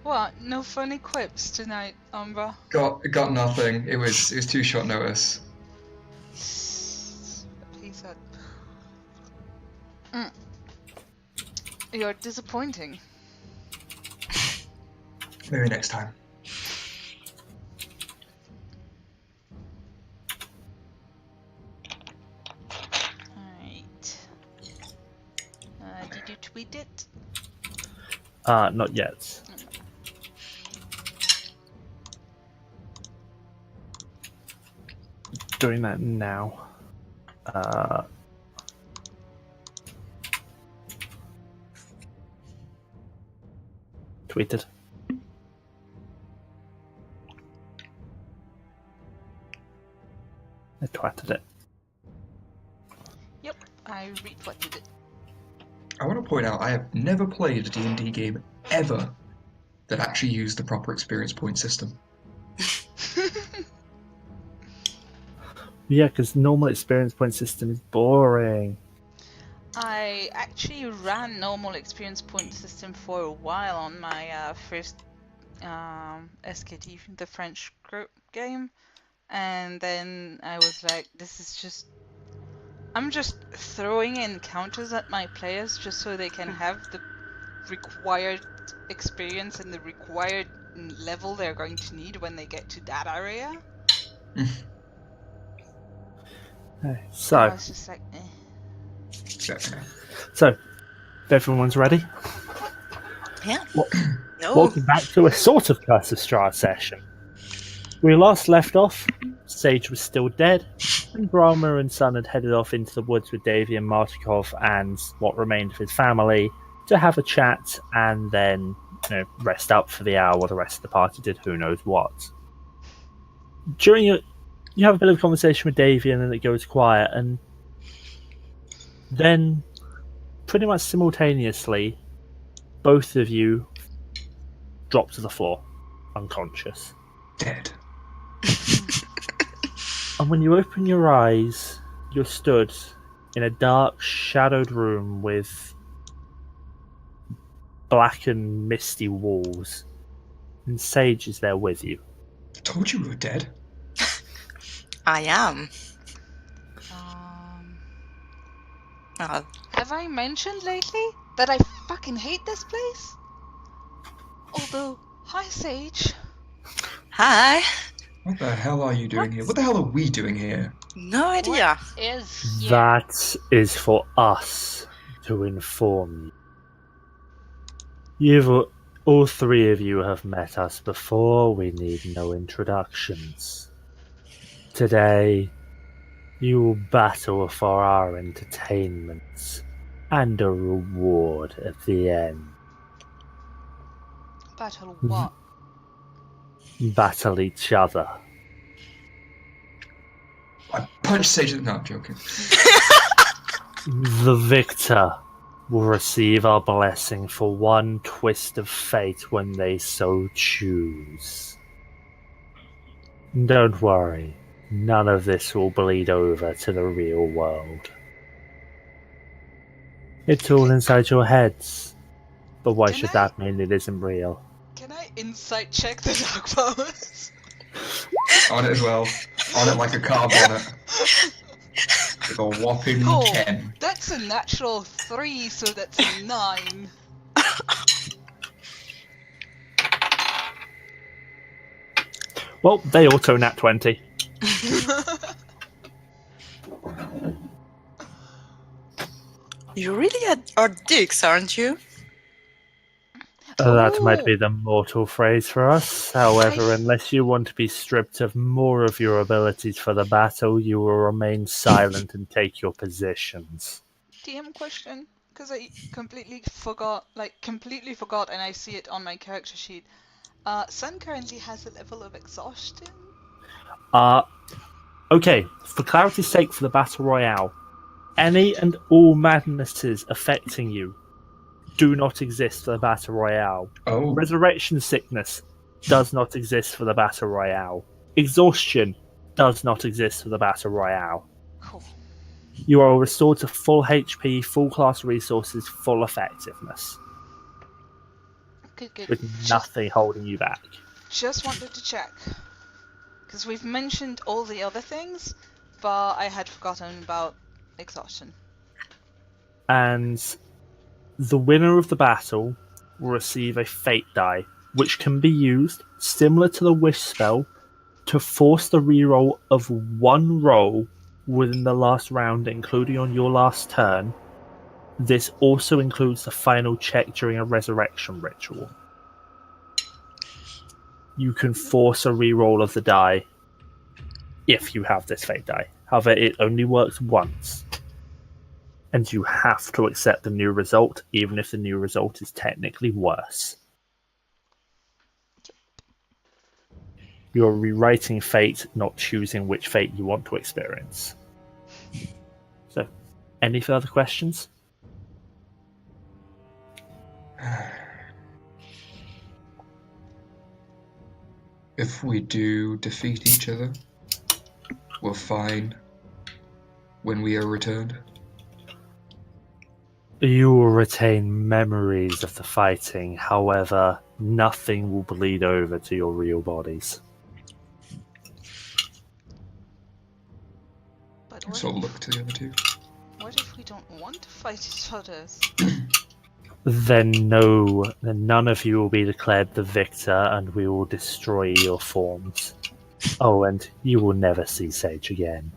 What? No funny quips tonight, Umbra? Got nothing. It was too short notice. He said. You're disappointing. Maybe next time. Alright. Did you tweet it? Not yet. Doing that now. Tweeted. I twatted it. Yep, I retweeted it. I want to point out I have never played a D&D game ever that actually used the proper experience point system. Yeah, because normal experience point system is boring. I actually ran normal experience point system for a while on my first SKT, the French group game, and then I was like, this is just... I'm just throwing in counters at my players just so they can have the required experience and the required level they're going to need when they get to that area. So, I was just like, so if everyone's ready, Yeah. No. welcome back to a sort of Curse of Strahd session. We last left off, Sage was still dead, and Brammyr and Son had headed off into the woods with Davy and Martikov and what remained of his family to have a chat and then, rest up for the hour while the rest of the party did who knows what. During you have a bit of a conversation with Davy and then it goes quiet, and then pretty much simultaneously both of you drop to the floor, unconscious. Dead. And when you open your eyes, you're stood in a dark, shadowed room with black and misty walls, and Sage is there with you. I told you we were dead. I am. have I mentioned lately that I fucking hate this place? Although, hi Sage. Hi. What the hell are you doing here? What the hell are we doing here? No idea. What is here? That is for us to inform you. All three of you have met us before. We need no introductions. Today, you will battle for our entertainment and a reward at the end. Battle what? Battle each other. I punched Sage. No, I'm joking. The victor will receive our blessing for one twist of fate when they so choose. Don't worry, none of this will bleed over to the real world. It's all inside your heads, but why should that mean it isn't real? Can I insight check the dark powers? On it as well. On it like a carb on it. With a whopping 10. That's a natural 3, so that's a 9. Well, they auto nat 20. You really are dicks, aren't you? That might be the mortal phrase for us. However, unless you want to be stripped of more of your abilities for the battle, you will remain silent and take your positions. DM question, because I completely forgot, and I see it on my character sheet. Sun currently has a level of exhaustion. Okay, for clarity's sake for the Battle Royale, any and all madnesses affecting you do not exist for the Battle Royale. Oh. Resurrection sickness does not exist for the Battle Royale. Exhaustion does not exist for the Battle Royale. Cool. You are restored to full HP, full class resources, full effectiveness. Good. with nothing holding you back. Just wanted to check. Because we've mentioned all the other things, but I had forgotten about exhaustion. And the winner of the battle will receive a fate die, which can be used, similar to the wish spell, to force the reroll of one roll within the last round, including on your last turn. This also includes the final check during a resurrection ritual. You can force a reroll of the die if you have this fate die. However, it only works once. And you have to accept the new result, even if the new result is technically worse. You're rewriting fate, not choosing which fate you want to experience. So, any further questions? If we do defeat each other, we're fine when we are returned. You will retain memories of the fighting, however, nothing will bleed over to your real bodies. But I sort of look to the other two. what if we don't want to fight each other? Then none of you will be declared the victor, and we will destroy your forms. Oh, and you will never see Sage again.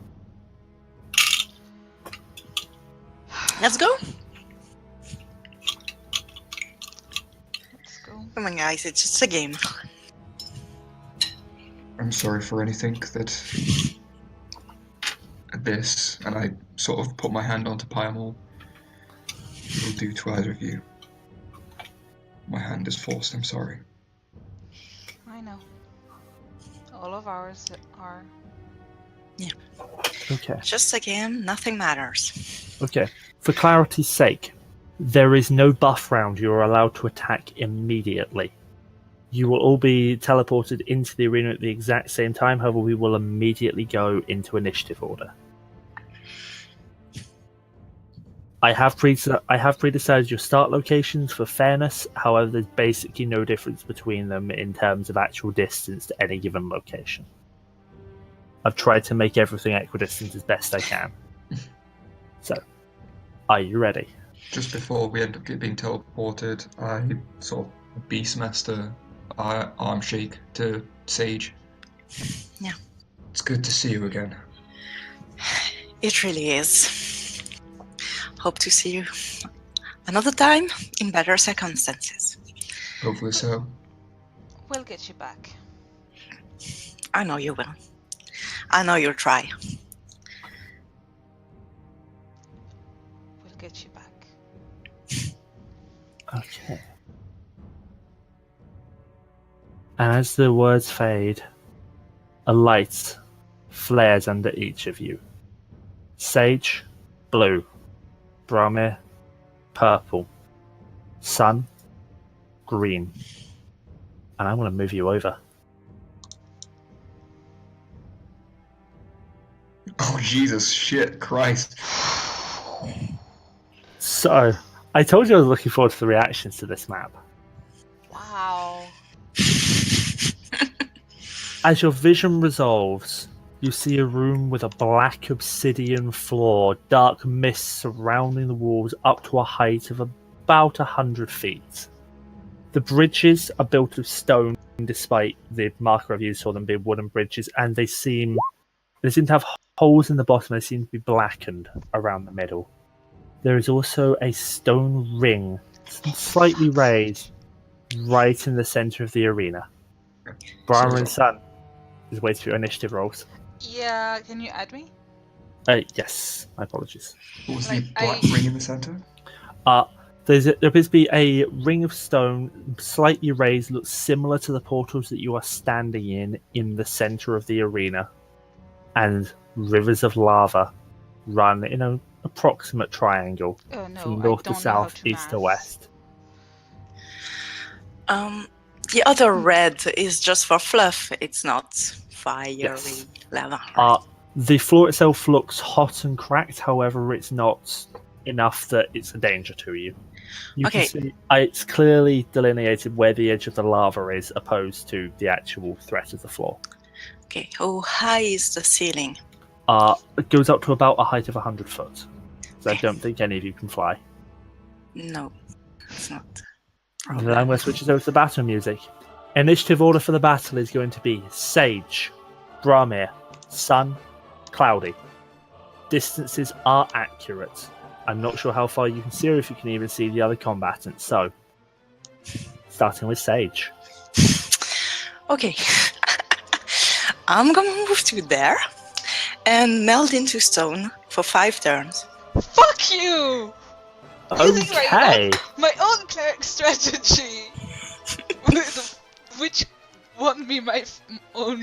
Let's go. Let's go. Come on, guys, it's just a game. I'm sorry for anything that this, and I sort of put my hand onto Pyamol, will do to either of you. My hand is forced, I'm sorry. I know. All of ours are. Okay. Just a game, nothing matters. Okay. For clarity's sake, there is no buff round. You are allowed to attack immediately. You will all be teleported into the arena at the exact same time, however, we will immediately go into initiative order. I have pre-decided your start locations for fairness, however, there's basically no difference between them in terms of actual distance to any given location. I've tried to make everything equidistant as best I can. So, are you ready? Just before we end up being teleported, I sort of Beastmaster arm shake to Sage. Yeah. It's good to see you again. It really is. Hope to see you another time in better circumstances. Hopefully so. We'll get you back. I know you will. I know you'll try. We'll get you back. Okay. And as the words fade, a light flares under each of you. Sage, blue. Brammyr, purple. Sun, green. And I'm going to move you over. Oh, Jesus, shit, Christ. So, I told you I was looking forward to the reactions to this map. Wow. As your vision resolves, you see a room with a black obsidian floor, dark mist surrounding the walls up to a height of about 100 feet. The bridges are built of stone, despite the marker I've used for them being wooden bridges, and they seem to have holes in the bottom. They seem to be blackened around the middle. There is also a stone ring, slightly raised, right in the center of the arena. Brammyr and Sun is waiting for your initiative rolls. Yeah, can you add me? Yes, my apologies. What was Like, the black ring in the centre? There appears to be a ring of stone, slightly raised, looks similar to the portals that you are standing in the center of the arena. And rivers of lava run in an approximate triangle Oh no, from I north to don't know how south, to east to math. west. The other red is just for fluff. It's not fiery Yes. lava. Right? The floor itself looks hot and cracked, however, it's not enough that it's a danger to you. You Okay. can see it's clearly delineated where the edge of the lava is, opposed to the actual threat of the floor. Okay, how high is the ceiling? It goes up to about a height of 100 foot. So I Okay. don't think any of you can fly. No, it's not. And then I'm going to switch it over to the battle music. Initiative order for the battle is going to be Sage, Brammyr, Sun, Cloudy. Distances are accurate. I'm not sure how far you can see or if you can even see the other combatants. So, starting with Sage. Okay. I'm gonna move to there and meld into stone for 5 turns. Fuck you! Using Okay. my own cleric strategy, which won me my own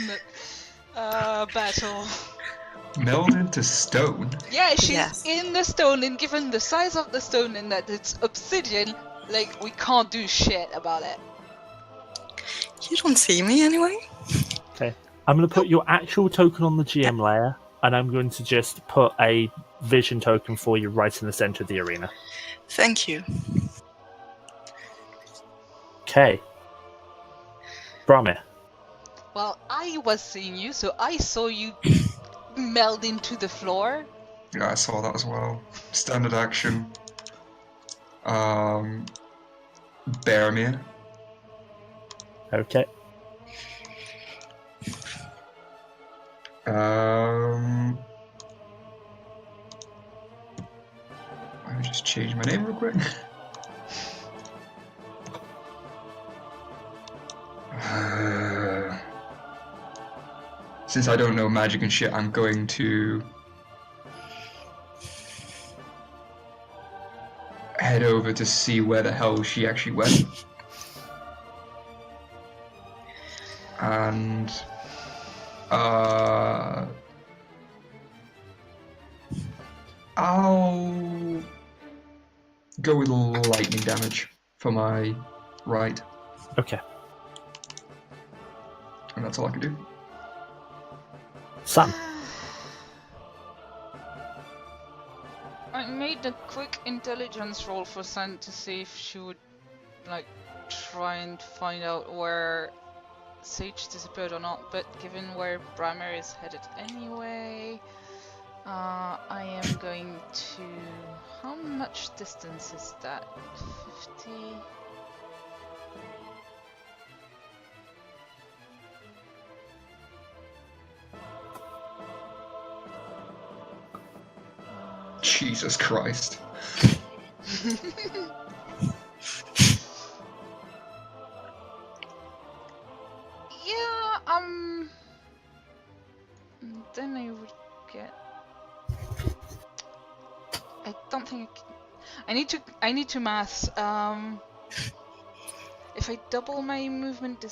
battle. Meld into stone? Yeah, she's Yes. in the stone, and given the size of the stone and that it's obsidian, like, we can't do shit about it. You don't see me anyway? Okay. I'm going to put your actual token on the GM layer, and I'm going to just put a vision token for you right in the center of the arena. Thank you. Okay. Brammyr. Well, I was seeing you, so I saw you meld into the floor. Yeah, I saw that as well. Standard action. Brammyr. Okay. Let me just change my name real quick. Since I don't know magic and shit, I'm going to head over to see where the hell she actually went. And I'll go with lightning damage for my right, Okay. and that's all I can do. Sun. I made a quick intelligence roll for Sun to see if she would, like, try and find out where Sage disappeared or not, but given where Brammyr is headed anyway, I am going to... How much distance is that? 50? Jesus Christ. Yeah, then I would get... I don't think I need to math. If I double my movement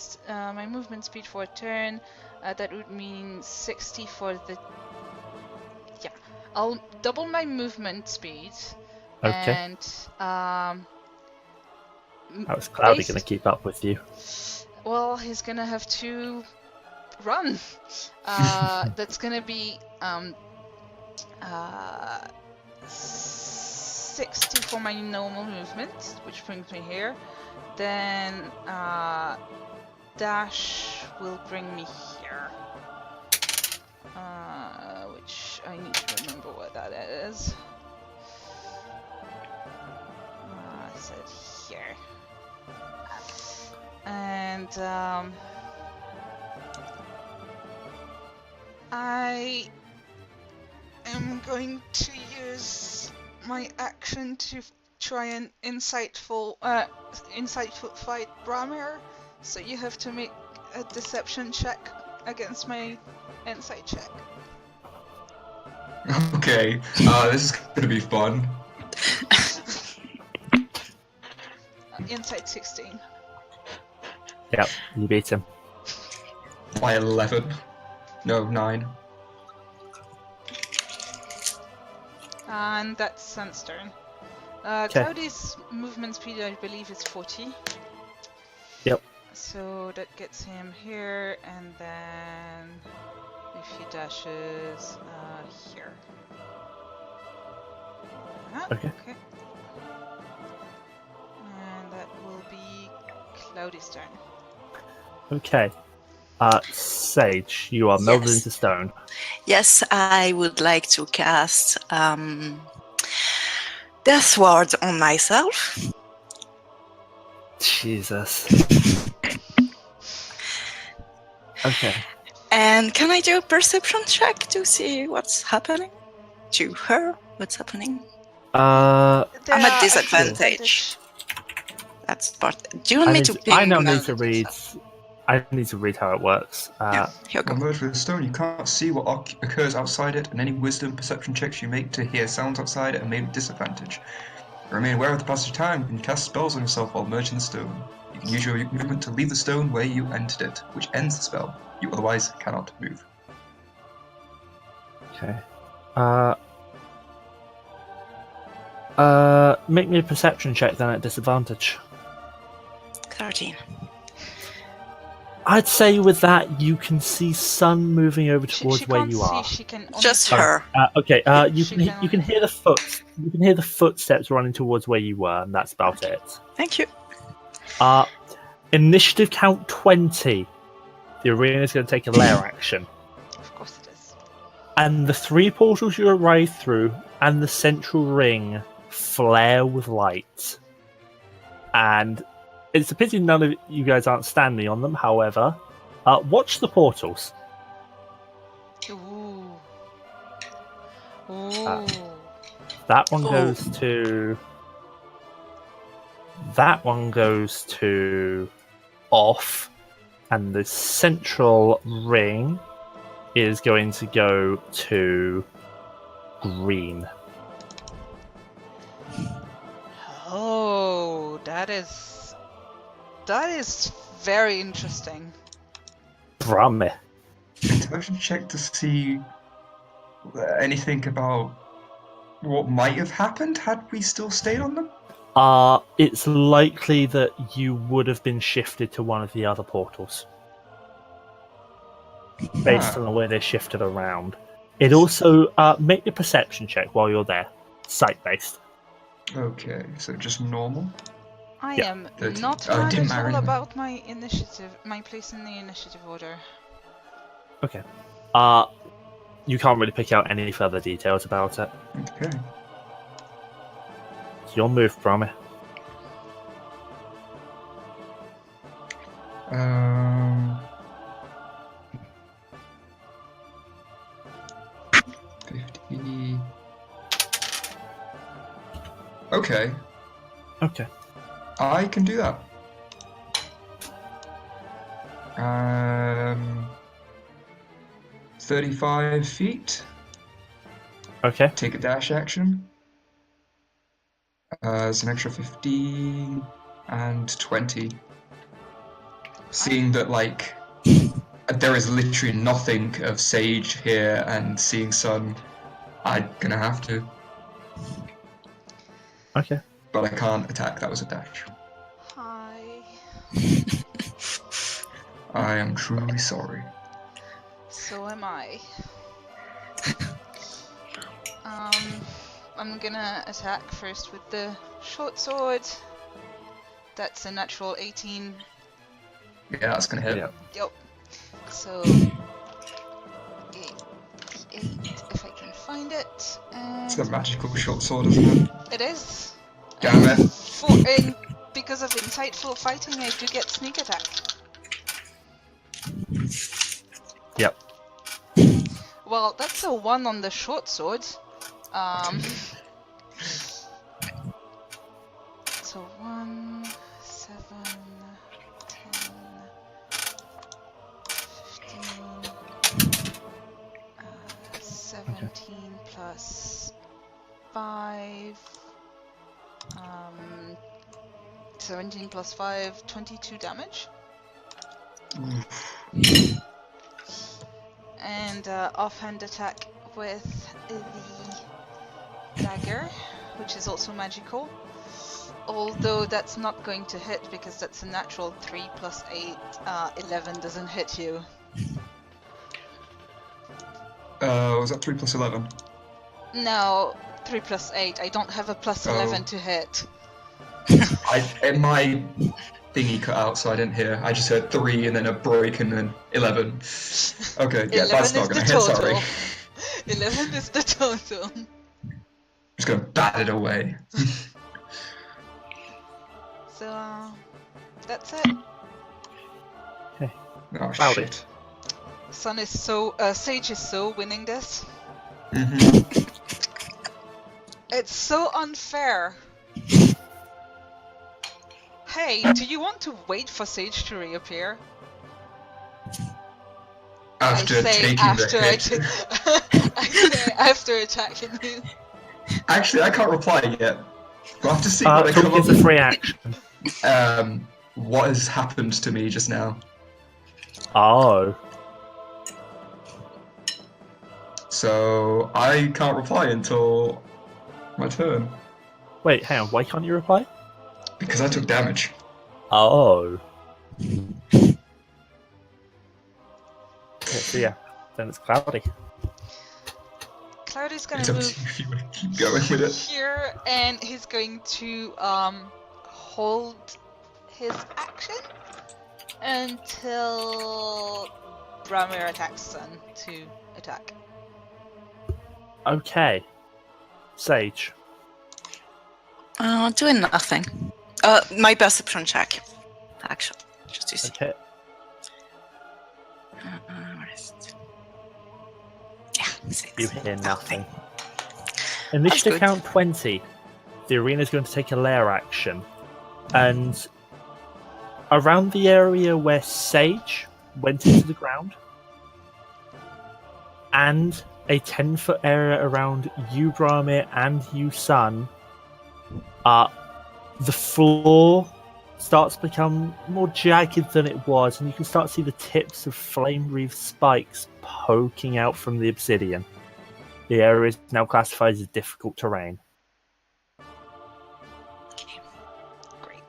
speed for a turn, that would mean 60 for the... Yeah, I'll double my movement speed. Okay. And How is Cloudy going to keep up with you? well, he's gonna have to run. That's gonna be 60 for my normal movement, which brings me here. Then dash will bring me here, which I need to remember what that is. I said here, and I am going to use my action to try and insightful fight Brammyr. So you have to make a deception check against my insight check. Okay, this is gonna be fun. Insight 16. Yep, you beat him. By 11. No, 9. And that's Sun's turn. Okay. Cloudy's movement speed, I believe, is 40. Yep. So that gets him here, and then if he dashes here. Okay. Cloudy's turn. Okay. Sage, you are melded into stone. Yes, I would like to cast Death Ward on myself. Jesus. Okay. And can I do a perception check to see what's happening? To her, what's happening? I'm at disadvantage. That's part. Do you want me to ping? I now need to read. I need to read how it works. Here When merged with the stone, you can't see what occurs outside it, and any wisdom perception checks you make to hear sounds outside it are made with disadvantage. Remain aware of the passage of time and cast spells on yourself while merging the stone. You can use your movement to leave the stone where you entered it, which ends the spell. You otherwise cannot move. Okay. Make me a perception check then at disadvantage. 13. I'd say with that you can see Sun moving over towards she where can't you see, are. She can only Just see. her. Okay. You She can can you can hear the footsteps running towards where you were, and that's about it. Thank you. Initiative count 20. The arena is going to take a lair action, Of course it is. and the 3 portals you arrive through and the central ring flare with light. And it's a pity none of you guys aren't standing on them. However, watch the portals. Ooh. Ooh. That one goes to. That one goes to off, and the central ring is going to go to green. Oh, that is very interesting. Brammyr. Intelligence check to see anything about what might have happened had we still stayed on them? It's likely that you would have been shifted to one of the other portals. Based on the way they shifted around. It also, make a perception check while you're there. Sight-based. Okay, so just normal. I Yeah, am 13. not Oh, it mad didn't at matter all anyway. about my place in the initiative order. Okay. You can't really pick out any further details about it. Okay. It's your move, Brammyr. 50. Okay, Okay. I can do that. 35 feet. Okay. Take a dash action. It's an extra 15 and 20. Seeing that, like, there is literally nothing of Sage here and seeing Sun, I'm gonna have to. Okay. But I can't attack, that was a dash. Hi. I am truly sorry. So am I. I'm gonna attack first with the short sword. That's a natural 18. Yeah, that's gonna hit. Yeah. Yep. So 8, if I can find it. And It's a magical short sword, isn't it? it is. Damn it. Because of insightful fighting, I do get sneak attack. Yep. Well, that's a 1 on the short sword. So 1, 7, 10, 15, 17 plus 5, 17 plus 5, 22 damage. And offhand attack with the dagger, which is also magical. Although that's not going to hit because that's a natural 3 plus 8, 11 doesn't hit you. Was that 3 plus 11? No, 3 plus 8. I don't have a plus 11 to hit. In my thingy cut out, so I didn't hear. I just heard 3 and then a break and then 11. Okay, yeah, that's not gonna hit, sorry. 11 is the total. Just gonna bat it away. So, that's it. Okay. Oh, Cloudy. shit. Sun is so, Sage is so winning this. It's so unfair. Hey, do you want to wait for Sage to reappear? After taking the hit. I say after attacking you. Actually, I can't reply yet. We'll have to see what I come up It's a free action. what has happened to me just now. Oh. So, I can't reply until my turn. Wait, hang on. Why can't you reply? Because I took damage. Oh. Okay, so yeah, then it's Cloudy. Cloudy's gonna It's up to move you if you want to keep going with it. here, and he's going to hold his action until Brammyr attacks Sun to attack. Okay. Sage. Doing nothing. My perception check, actually, just to see. Okay. Where is it? Yeah, 6. You hear nothing. Initiative good. count 20. The arena is going to take a lair action. And around the area where Sage went into the ground, and a 10-foot area around you, Brammyr, and you, Sun, the floor starts to become more jagged than it was, and you can start to see the tips of flame-wreathed spikes poking out from the obsidian. The area is now classified as difficult terrain. Great.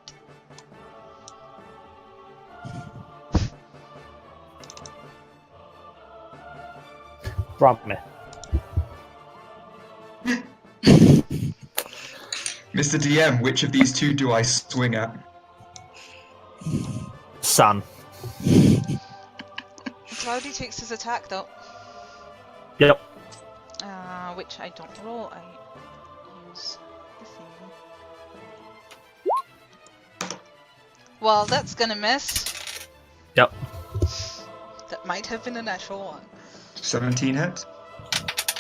Brammyr. Mr. DM, which of these two do I swing at? Sun. Cloudy takes his attack though. Yep. Which I don't roll, I use the thing. Well, that's gonna miss. Yep. That might have been a natural one. 17 hits?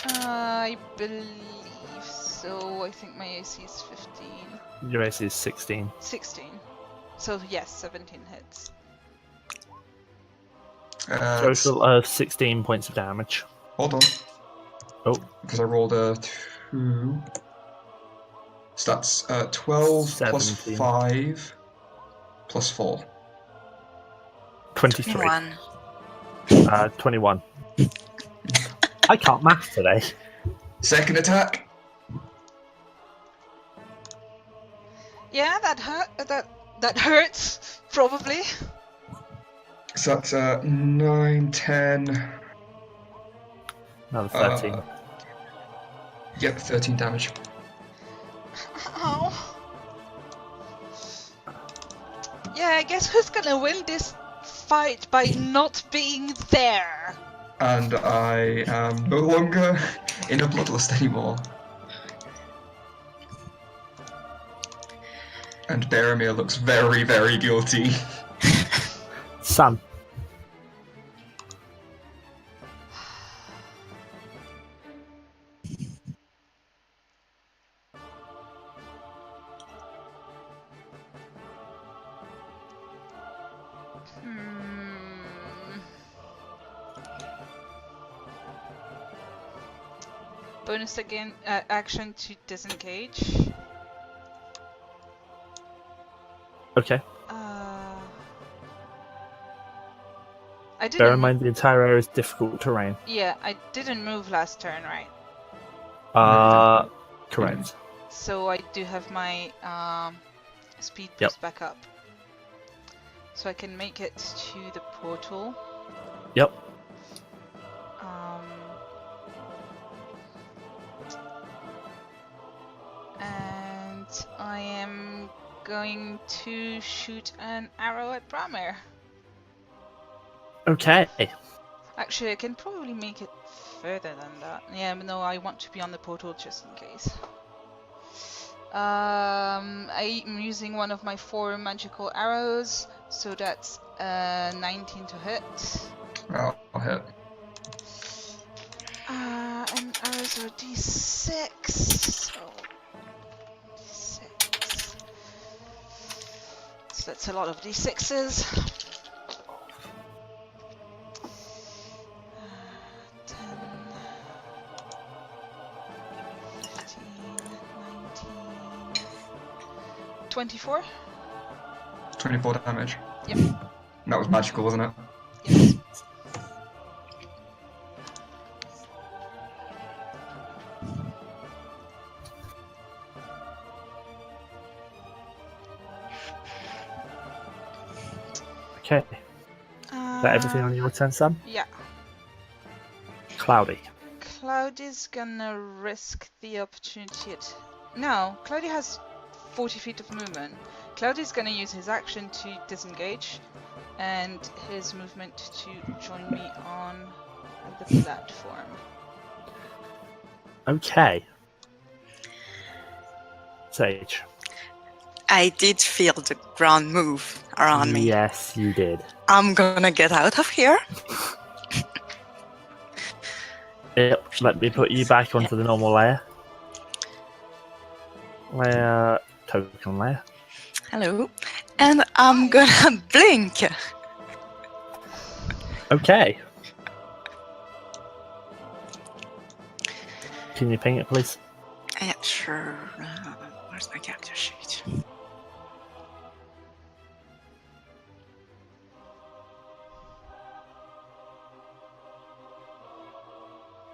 I believe so. I think my AC is 15. Your AC is 16. 16. So yes, 17 hits. Total of 16 points of damage. Hold on. Oh. Because I rolled a 2. So that's 12 plus 17. 5 plus 4. 23. 21. 21. I can't math today. Second attack. Yeah, that hurt. That hurts probably. So that's 9, 10. Another 13. Yep, 13 damage. Ow. Yeah, I guess who's gonna win this fight by not being there? And I am no longer in a bloodlust anymore. And Brammyr looks very, very guilty. Sun. Bonus again, action to disengage. Okay. I didn't. Bear in mind the entire area is difficult terrain. Yeah, I didn't move last turn, right? Correct. So I do have my speed boost back up. So I can make it to the portal. Yep. And I am going to shoot an arrow at Brammyr. Okay. Actually, I can probably make it further than that. Yeah, but no, I want to be on the portal just in case. I'm using one of my 4 magical arrows, so that's 19 to hit. I'll hit. And arrows are d6. So d6. So that's a lot of d6s. 10, 15, 19, 24. 24 damage. Yep. That was magical, wasn't it? Yes. Okay. Is that everything on your turn, Sam? Yeah. Cloudy. Cloudy's gonna risk the opportunity at... No, Cloudy has 40 feet of movement. Cloudy's gonna use his action to disengage and his movement to join me on the platform. Okay. Sage. I did feel the ground move around me. Yes, you did. I'm gonna get out of here. Yep, let me put you back onto the normal layer. Token layer. Hello. And I'm gonna blink. Okay. Can you ping it, please? Yeah, sure. Where's my character sheet?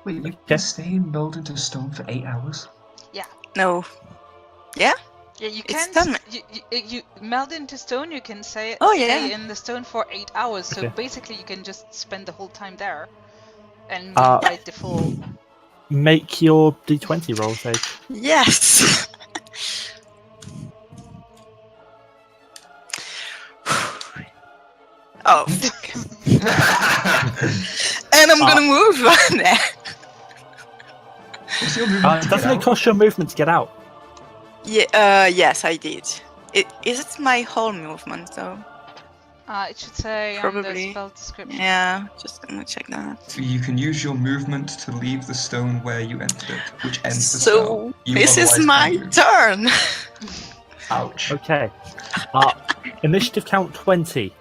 Wait, you can stay meld into stone for 8 hours? Yeah. No. Yeah? Yeah, you It's can. done. You meld into stone. You can stay Oh, yeah. in the stone for 8 hours. So Okay. basically, you can just spend the whole time there, and Uh, by default. Make your d20 roll, Sage. Yes. Oh, fuck. And I'm gonna move there. What's your movement to Doesn't get it out? cost your movement to get out? Yeah. Yes, I did. Is it my whole movement though? It should say on the Probably. spell description. Yeah. Just gonna check that. You can use your movement to leave the stone where you entered it, which ends the So spell. You this is otherwise my can't move. turn. Ouch. Okay. Initiative count 20.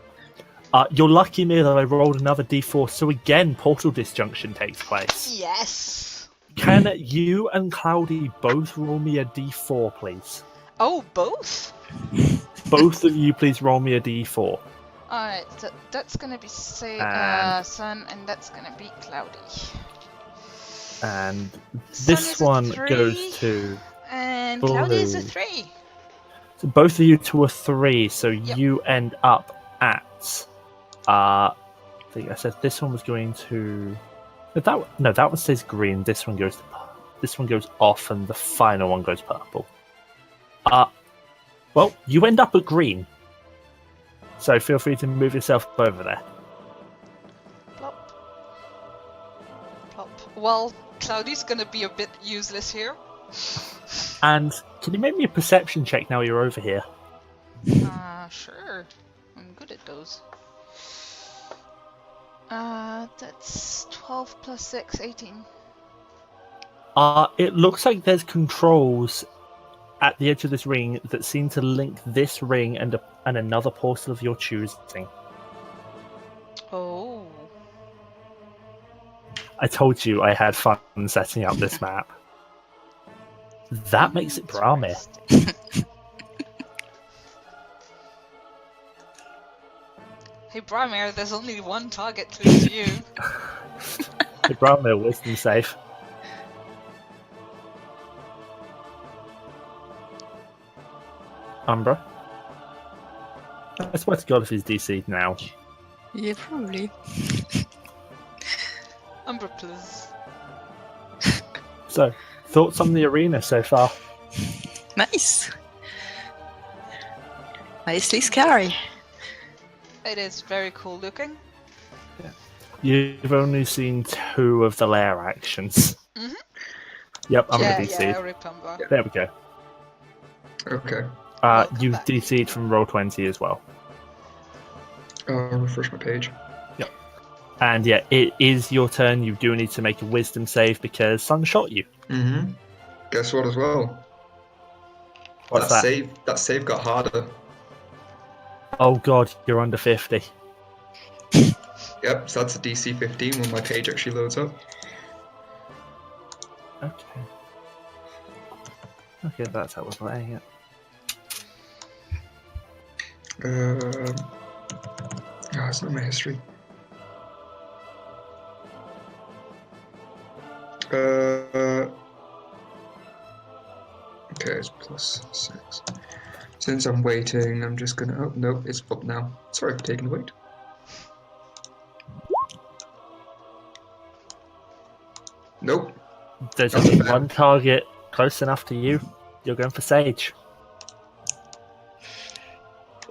You're lucky, Miya, that I rolled another d4, so again, portal disjunction takes place. Yes. Can you and Cloudy both roll me a d4, please? Oh, both. Both of you, please roll me a d4. Alright, so that's gonna be And- Sun, and that's gonna be Cloudy. And Sun this is a one 3, goes to... And Cloudy is a Blue. 3. So both of you to a 3, so Yep. you end up at... I think I said this one was going to... that one stays green. This one goes off, and the final one goes purple. Well, you end up at green. So feel free to move yourself over there. Plop. Plop. Well, Cloudy's gonna be a bit useless here. And can you make me a perception check now you're over here? Sure. I'm good at those. That's 12 plus 6, 18. It looks like there's controls at the edge of this ring that seem to link this ring and another portal of your choosing. Oh. I told you I had fun setting up this map. That makes it Brammyr. Hey Brammyr, there's only one target close to you. The Brammyr wisdom save. Umbra. I swear to God if he's DC now. Yeah, probably. Umbra, please. So, thoughts on the arena so far? Nice. nicely scary. It is very cool looking. You've only seen 2 of the lair actions. Mhm. Yep, I'm Yeah, gonna DC. yeah, remember. There we go. Okay. Welcome You've back. DC'd from Roll20 as well. I'll refresh my page. And yeah, it is your turn. You do need to make a wisdom save because Sun shot you. Mm-hmm. Guess what as well? What's that? That save got harder. Oh god, you're under 50. Yep, so that's a DC 15 when my page actually loads up. Okay. Okay, that's how we're playing it. It's not my history. Okay, it's +6. Since I'm waiting, I'm just gonna. Oh, no, it's up now. Sorry for taking the wait. Nope. There's That's only fair. one target close enough to you. You're going for Sage.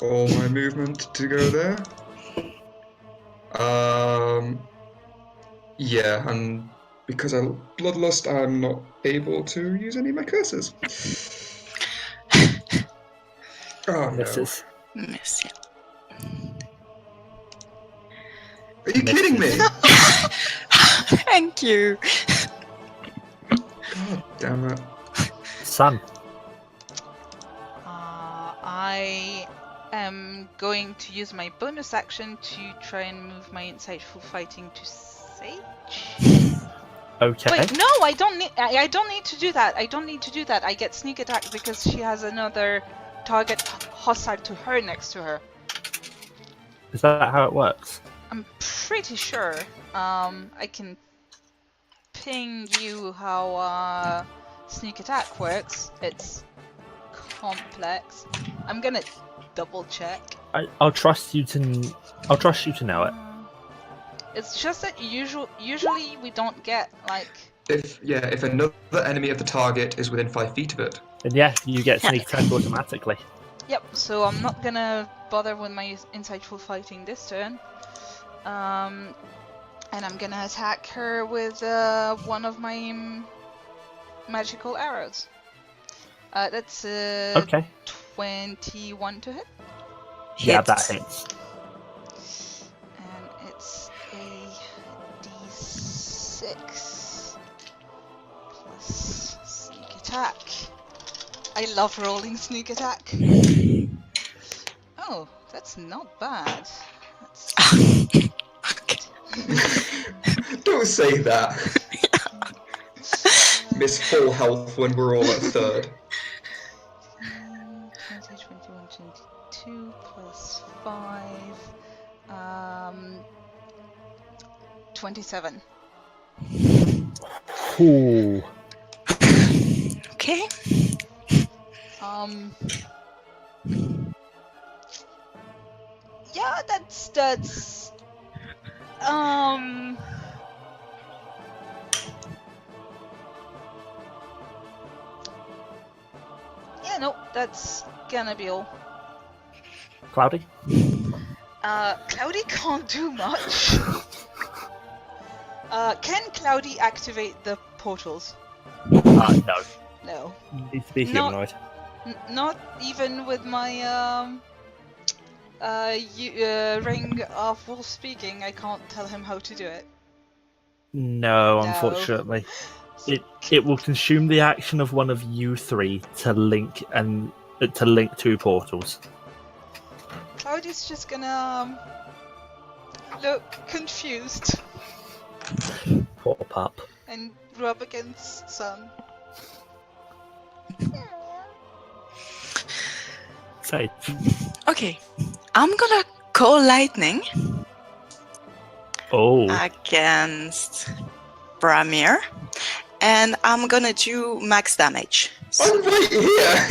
All my movement to go there. Yeah, and because I bloodlust, I'm not able to use any of my curses. Oh no! Misses. Miss, yeah. Are you kidding me? Thank you. God damn it! Sun. I am going to use my bonus action to try and move my insightful fighting to Sage. Okay. Wait, no, I don't need. I don't need to do that. I don't need to do that. I get sneak attack because she has another target hostile to her next to her. Is that how it works? I'm pretty sure. I can ping you how sneak attack works. It's complex. I'm gonna double check. I'll trust you to. I'll trust you to know it. It's just that usually we don't get like. If another enemy of the target is within 5 feet of it. And yeah, you get sneak attack automatically. Yep. So I'm not gonna bother with my insightful fighting this turn. And I'm gonna attack her with one of my magical arrows. That's Okay. 21 to hit. Yeah, that hits. And it's a d6 plus sneak attack. I love rolling sneak attack. Oh, that's not bad. That's... Don't say that. Miss full health when we're all at third. 20, 21, 22 plus 5. 27. Ooh. Okay. Yeah, that's yeah, no, that's gonna be all. Cloudy? Cloudy can't do much. Can Cloudy activate the portals? No. No. Needs to be Not- humanoid. Not even with my ring of wolf speaking. I can't tell him how to do it. No, No. unfortunately. It will consume the action of one of you 3 to link two portals. Cloudy's just gonna look confused Poor pup. and rub against Sun. Say. Okay. I'm gonna call lightning Oh. against Brammyr, and I'm gonna do max damage. So, I'm right here!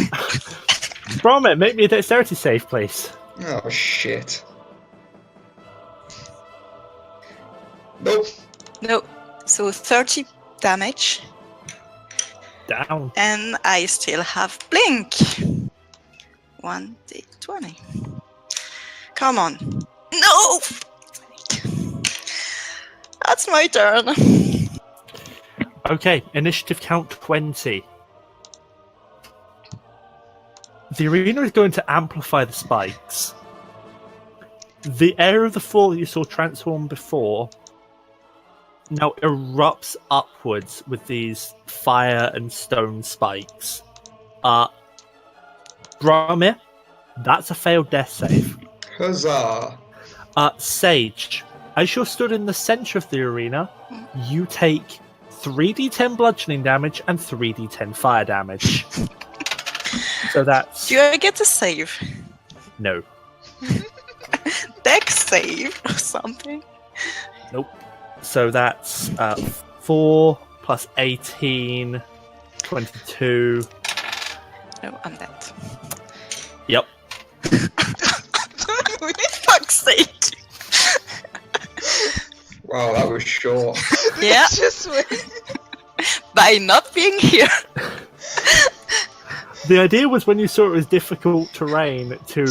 Brammyr, make me a dexterity save, please. Oh shit. Nope. no, so 30 damage, Down. and I still have blink. 1d20. Come on. No! That's my turn. Okay, initiative count 20. The arena is going to amplify the spikes. The area of the floor that you saw transform before now erupts upwards with these fire and stone spikes. Brammyr, that's a failed death save. Huzzah! Sage, as you're stood in the center of the arena, you take 3d10 bludgeoning damage and 3d10 fire damage. So that's... Do I get to save? No. Dex save or something? Nope. So that's 4 plus 18, 22. No, I'm dead. Yep. Fuck's sake. Wow, that was short. Yeah. Just wait. By not being here. The idea was when you saw it was difficult terrain to,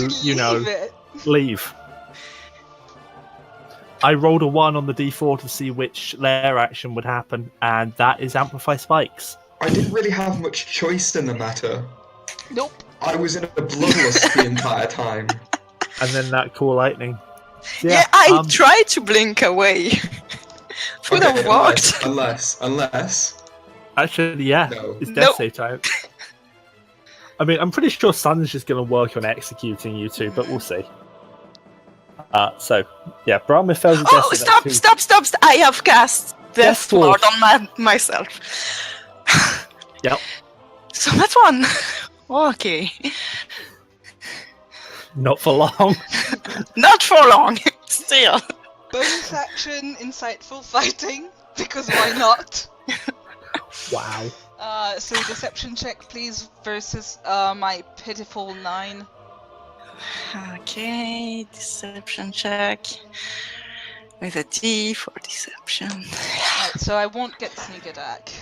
leave. I rolled a 1 on the d4 to see which lair action would happen, and that is Amplify Spikes. I didn't really have much choice in the matter. Nope. I was in a bloodlust the entire time. And then that Cool Lightning. Yeah, I tried to blink away. Would have worked. Unless... Actually, yeah, No. it's death save time. I mean, I'm pretty sure Sun's just going to work on executing you two, but we'll see. So, yeah, Brammyr fails the death save. Stop! I have cast Death Ward on myself. Yep. So that's 1. Okay. Not for long. Not for long, still. Bonus action, insightful fighting, because why not? Wow. So deception check, please, versus my pitiful 9. Okay, deception check. With a D for deception. Right, so I won't get sneak attack.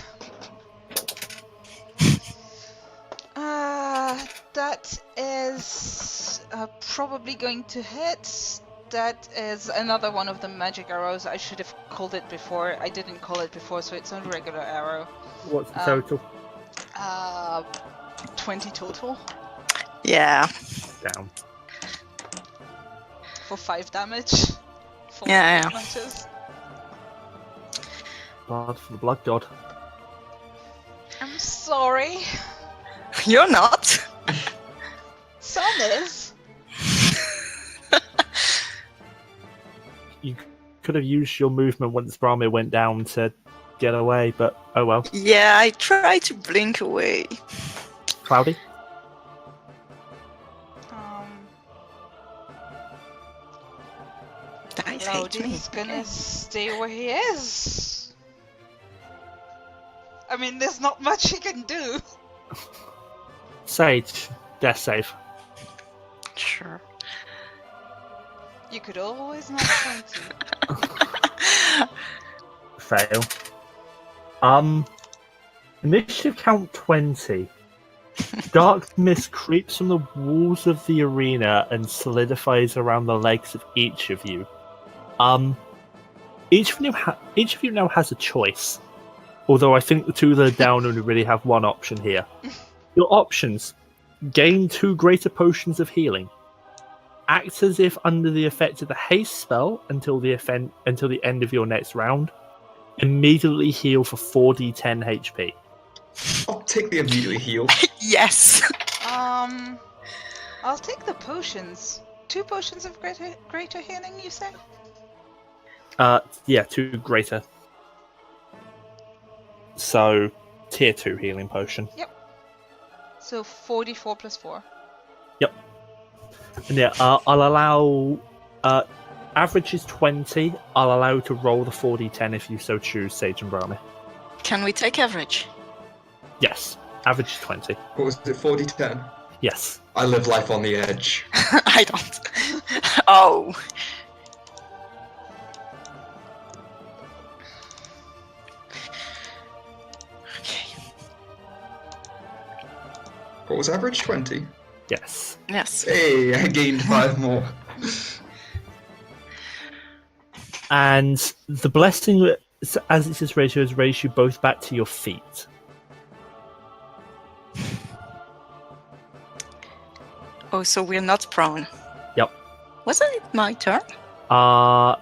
That is probably going to hit. That is another one of the magic arrows. I should have called it before. I didn't call it before, so it's not a regular arrow. What's the total? 20 total. Yeah. Down. For 5 damage. Yeah. Punches. Blood for the blood god. I'm sorry. You're not. Some is. You could have used your movement once Brammyr went down to get away, but oh well. Yeah, I tried to blink away. Cloudy? Cloudy's gonna stay where he is. I mean, there's not much he can do. Sage, death save. Sure. You could always not 20. Fail. Initiative count 20. Dark mist creeps from the walls of the arena and solidifies around the legs of each of you. Each of you now has a choice. Although I think the two that are down only really have one option here. Your options: gain 2 greater potions of healing. Act as if under the effect of the haste spell until the end of your next round. Immediately heal for 4d10 HP. I'll take the immediately heal. Yes. I'll take the potions. 2 potions of greater healing, you say? Yeah, 2 greater. So, tier 2 healing potion. Yep. So 44 plus 4. Yep. And yeah, I'll allow... average is 20. I'll allow you to roll the 4d10 if you so choose, Sage and Brammyr. Can we take average? Yes. Average is 20. What was it, 40-10? Yes. I live life on the edge. I don't. Oh. Okay. What was average? 20? Yes. Yes. Hey, I gained 5 more. And the blessing, as it says, has raised you both back to your feet. Oh, so we're not prone. Yep. Wasn't it my turn? No,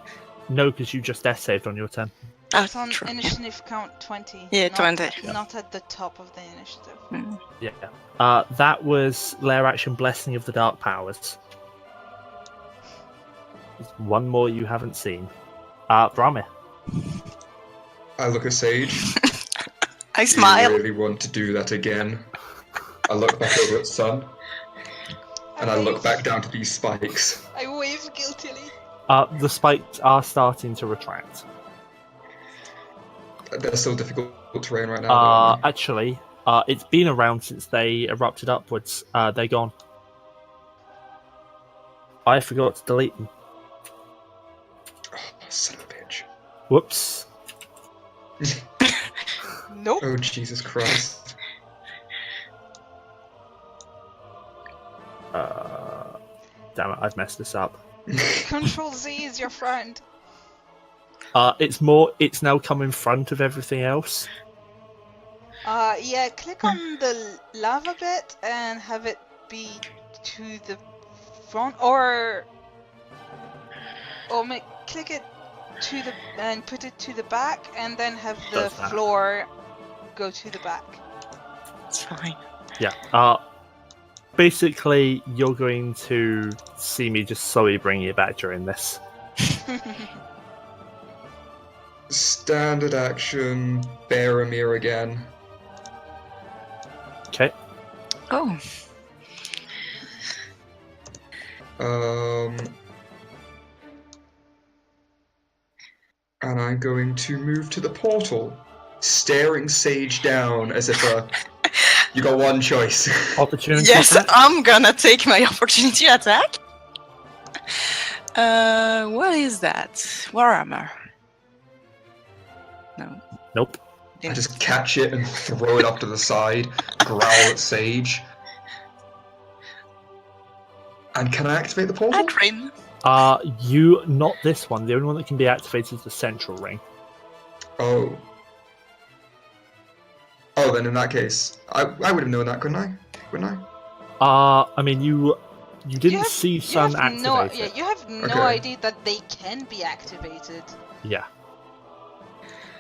because you just death saved on your turn. It's on true. initiative count 20. Yeah, not, 20. Not at the top of the initiative. Mm. Yeah. That was lair action blessing of the dark powers. There's one more you haven't seen. Brammyr. I look at Sage. I Do smile. you really want to do that again? I look back over at Sun. And I look back down to these spikes. I wave guiltily. The spikes are starting to retract. They're still difficult terrain right now. though, aren't they? Actually, it's been around since they erupted upwards. They're gone. I forgot to delete them. Oh, son of a bitch. Whoops. Nope. Oh, Jesus Christ. Damn it, I've messed this up. Control Z is your friend. It's now come in front of everything else. Yeah, click on the lava bit and have it be to the front, or click it to the and put it to the back, and then have the Does that. floor go to the back. It's fine. Yeah. Basically, you're going to see me just slowly bring you back during this. Standard action, Brammyr again. Okay. Oh. And I'm going to move to the portal, staring Sage down as if you got one choice. Opportunity Yes, attack? I'm gonna take my opportunity attack. What is that? Warhammer. No. Nope. I just catch it and throw it off to the side, growl at Sage. And can I activate the portal? Adrin. Not this one. The only one that can be activated is the central ring. Oh. Oh, then in that case, I would have known that, couldn't I? Wouldn't I? I mean, you didn't see Sun you have activate it. you have no Okay. idea that they can be activated. Yeah.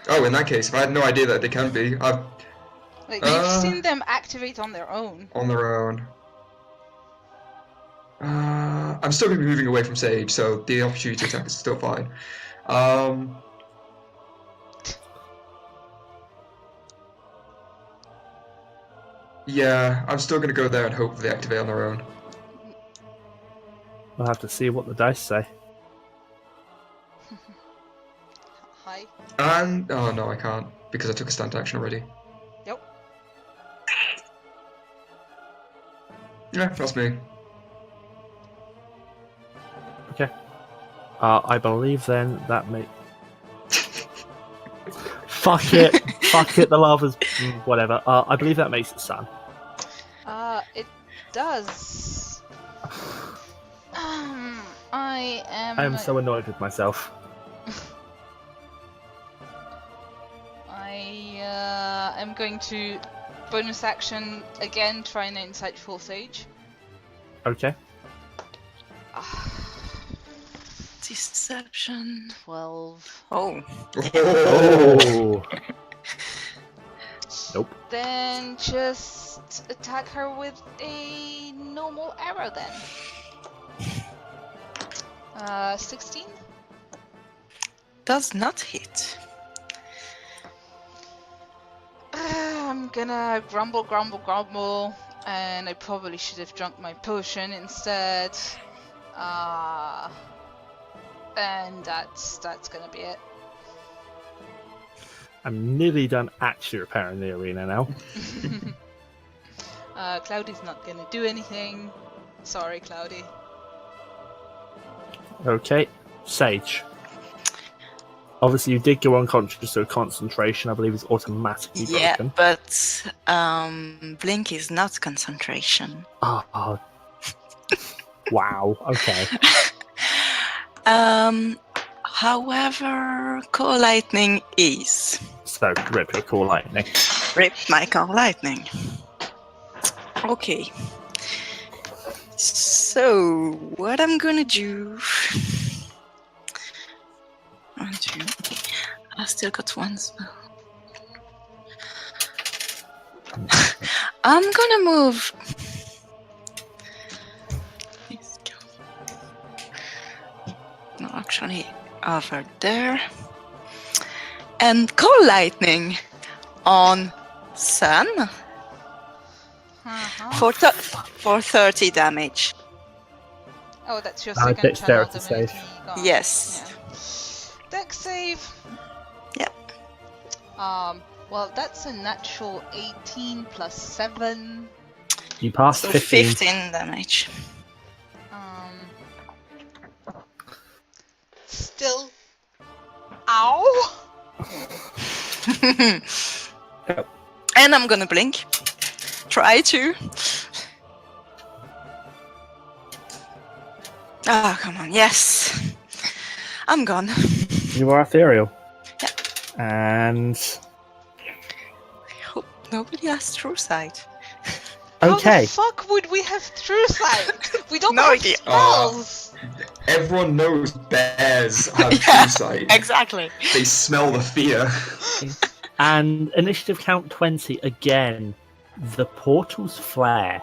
Oh, in that case, if I had no idea that they can be, I've Like you've seen them activate on their own. on their own. I'm still going to be moving away from Sage, so the opportunity attack is still fine. Yeah, I'm still going to go there and hope they activate on their own. We'll have to see what the dice say. Hi. And oh no, I can't because I took a stand action already. Yep. Yeah, that's me. Okay. I believe then that may. Fuck it. Fuck it. The lava's whatever. I believe that makes it Sun. It does. I am so annoyed with myself. I am going to bonus action again, try and insightful Sage. Okay. Deception. 12. Oh. Oh. Nope. Then just attack her with a normal arrow then. 16? Does not hit. I'm gonna grumble, and I probably should have drunk my potion instead. And that's gonna be it. I'm nearly done actually repairing the arena now. Cloudy's not gonna do anything. Sorry, Cloudy. Okay. Sage. Obviously, you did go unconscious, so concentration, I believe, is automatically Yeah, broken. but Blink is not concentration. Oh, Wow. Okay. However, Core Lightning is. So rip your Core Lightning. Rip my Core Lightning. Okay. So, what I'm gonna do... 1, 2... I still got one spell. I'm gonna move... No, actually, over there. And Core Lightning on Sun for 30 damage. Oh, that's your second channel divinity. Yes. Yeah. Dex save. Yep. Well, that's a natural 18 plus 7. You passed So 15 damage. Still. Ow! Yep. And I'm gonna blink. Try to. Ah, come on, yes. I'm gone. You are ethereal. Yeah. And I hope nobody has true sight. okay. How the fuck would we have true sight? We don't No have idea. spells. Everyone knows bears have true sight. Exactly. They smell the fear. And initiative count 20 again. The portal's flare.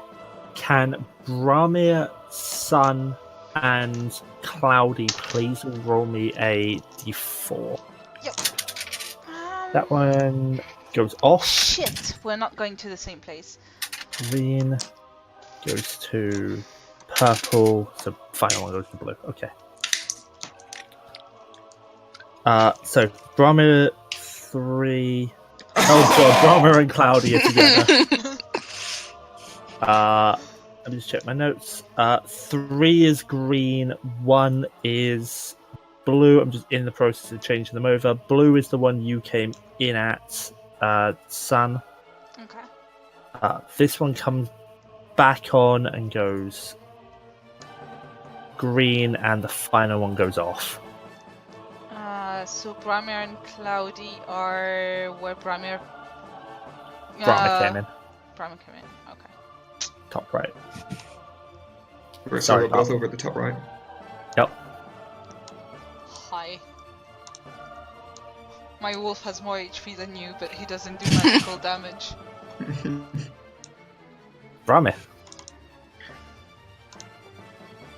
Can Brammyr, Sun, and Cloudy please roll me a d4? Yep. That one goes off. Shit, we're not going to the same place. Green goes to purple. So final one goes to blue. Okay. So Brammyr 3. Oh god, Brammyr and Cloudy are together. Let me just check my notes. 3 is green, 1 is blue. I'm just in the process of changing them over. Blue is the one you came in at, Sun. Okay. This one comes back on and goes green, and the final one goes off. So Brammyr and Cloudy are where Brammyr... Brammyr came in. Brammyr came in, okay. Top right. We're Sorry, both over at the top right. Yep. Hi. My wolf has more HP than you, but he doesn't do magical damage. Brammyr.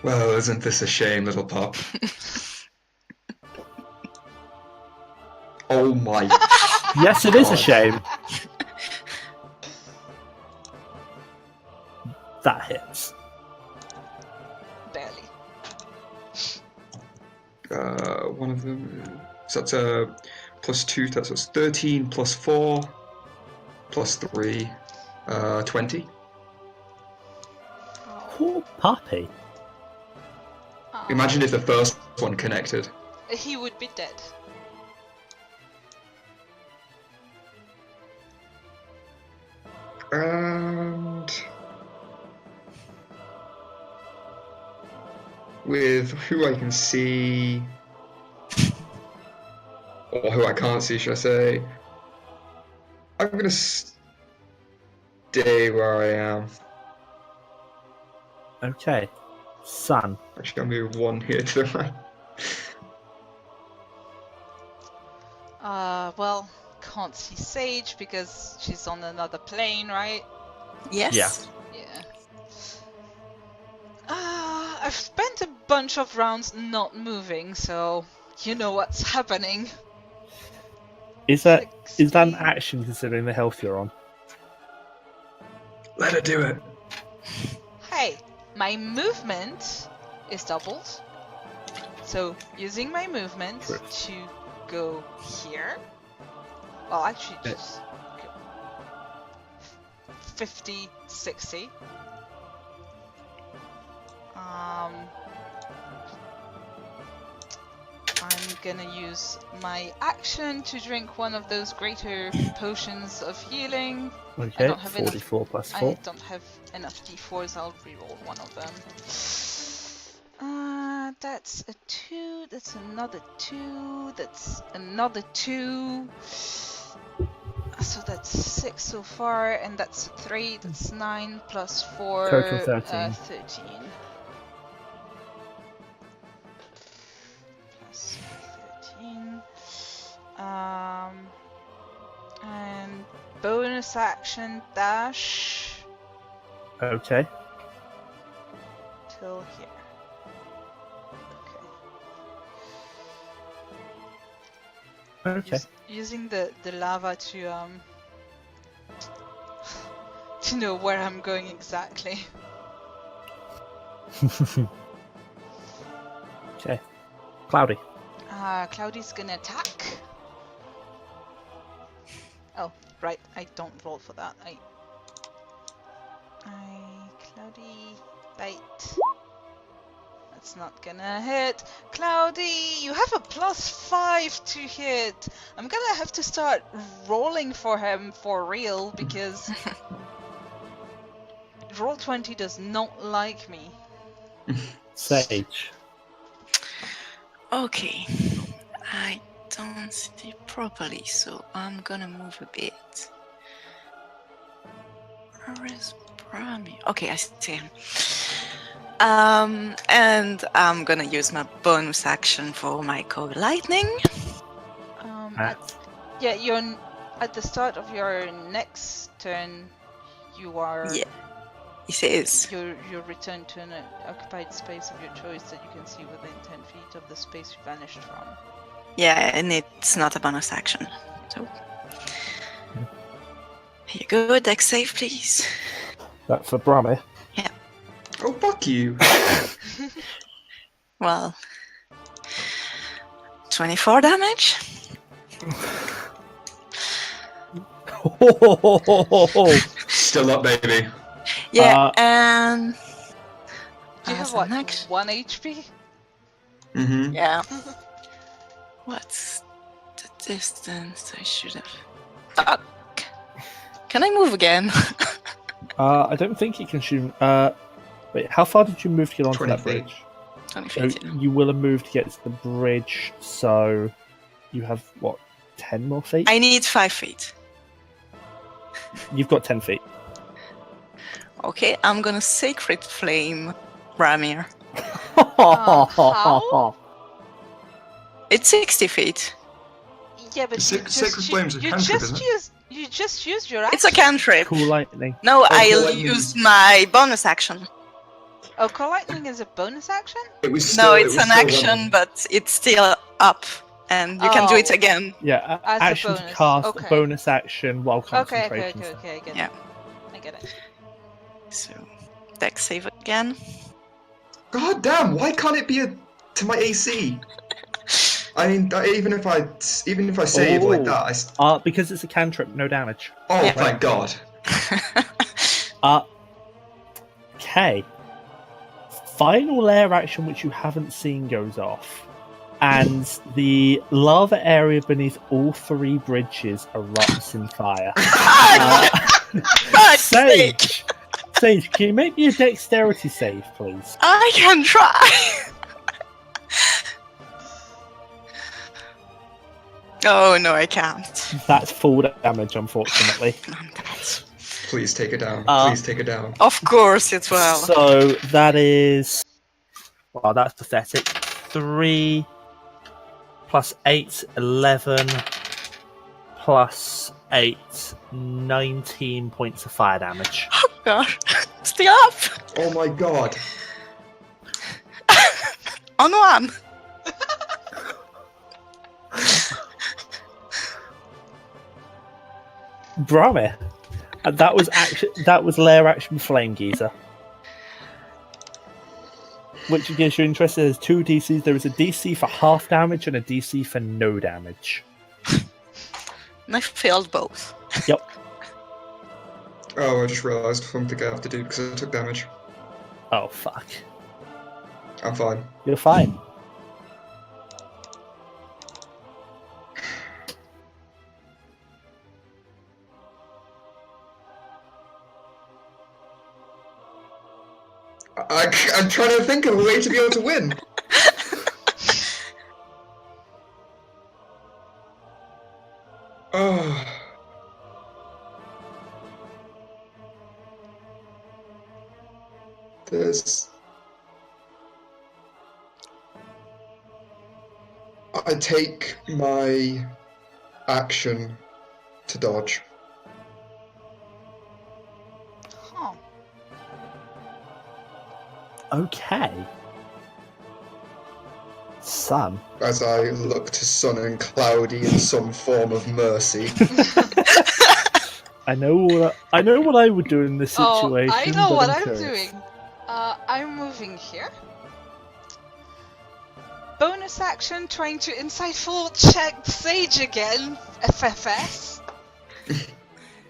Well, isn't this a shame, little pup? Oh my. Yes, it is a shame. That hits. Barely. One of them. So that's a +2. That's 13 plus 4 plus 3. 20. Poor puppy. Imagine if the first one connected. He would be dead. And with who I can see, or who I can't see, should I say, I'm gonna stay where I am. Okay. Sun. Actually, I'll move 1 here to the right. Well, can't see Sage because she's on another plane, right? Yes. Yeah. I've spent a bunch of rounds not moving, so you know what's happening. Is that an action considering the health you're on? Let her do it. Hey, my movement is doubled. So using my movement to go here. Well, actually, just 50, 60. I'm gonna use my action to drink one of those greater potions of healing. Okay, I don't have 44 plus 4. I don't have enough d4s, I'll reroll one of them. That's a 2, that's another 2, that's another 2. So that's 6 so far, and that's 3, that's 9 plus 4. Total 13. 13. Plus 13. And bonus action dash. Okay. Till here. Okay. Using the lava to know where I'm going exactly. Okay. Cloudy. Cloudy's gonna attack. Oh, right. I don't roll for that. Cloudy bite. That's not gonna hit. Cloudy, you have a +5 to hit. I'm gonna have to start rolling for him for real because Roll20 does not like me. Sage. Okay. I don't see properly, so I'm gonna move a bit. Where is Brammyr? Okay, I see him. And I'm gonna use my bonus action for my cold lightning. Yeah, you're at the start of your next turn. You are. Yeah, it is. You return to an occupied space of your choice that you can see within 10 feet of the space you vanished from. Yeah, and it's not a bonus action. So here you go, dex save, please. That for Brammyr. Yeah. Oh, fuck you. Well, 24 damage. Still up, baby. Yeah, and Do you have as what? an action- 1 HP? Mm-hmm. Yeah. What's the distance I should have? Fuck. Can I move again? I don't think you can shoot. Wait, how far did you move to get onto 20 that feet. bridge? 20 So feet. Yeah. you will have moved to get to the bridge, so you have, what, 10 more feet? I need 5 feet. You've got 10 feet. Okay, I'm gonna Sacred Flame Brammyr. How? It's 60 feet. Yeah, but Sacred Flame's a you cantrip, just isn't it? used your action. It's a cantrip. Cool lightning. No, cool I'll lightning use is- my bonus action. Oh, Cold Lightning is a bonus action? It was No, still, it's it was an still action, running. but it's still up, and you can do it Oh. again. Yeah, As a action to bonus, cast, okay. bonus action while Okay, concentration. I get Yeah. it. I get it. So, dex save again. God damn! Why can't it be to my AC? I mean, even if I save like that, Because it's a cantrip, no damage. oh, Yeah. thank God! Okay. Final lair action which you haven't seen goes off. And the lava area beneath all 3 bridges erupts in fire. Fuck's sake! Sage, can you make me a dexterity save, please? I can try. Oh no, I can't. That's full damage, unfortunately. I'm dead. Please take it down. Please take it down. Of course it will. So that is... Well, that's pathetic. 3 plus 8, 11 plus 8, 19 points of fire damage. Oh god. Still up. Oh my God! On one. Brammyr. And that was lair action flame geyser. Which, in case you're interested, there's 2 DCs. There is a DC for half damage and a DC for no damage. And I failed both. Yep. Oh, I just realised something I have to do because I took damage. Oh, fuck. I'm fine. You're fine. I'm trying to think of a way to be able to win. Oh. I take my action to dodge. Huh. Okay. Sun. As I look to Sun and Cloudy in some form of mercy. I know what I would do in this situation. I know but what I'm I'm curious. doing. I'm moving here. Bonus action trying to insightful check Sage again. FFS.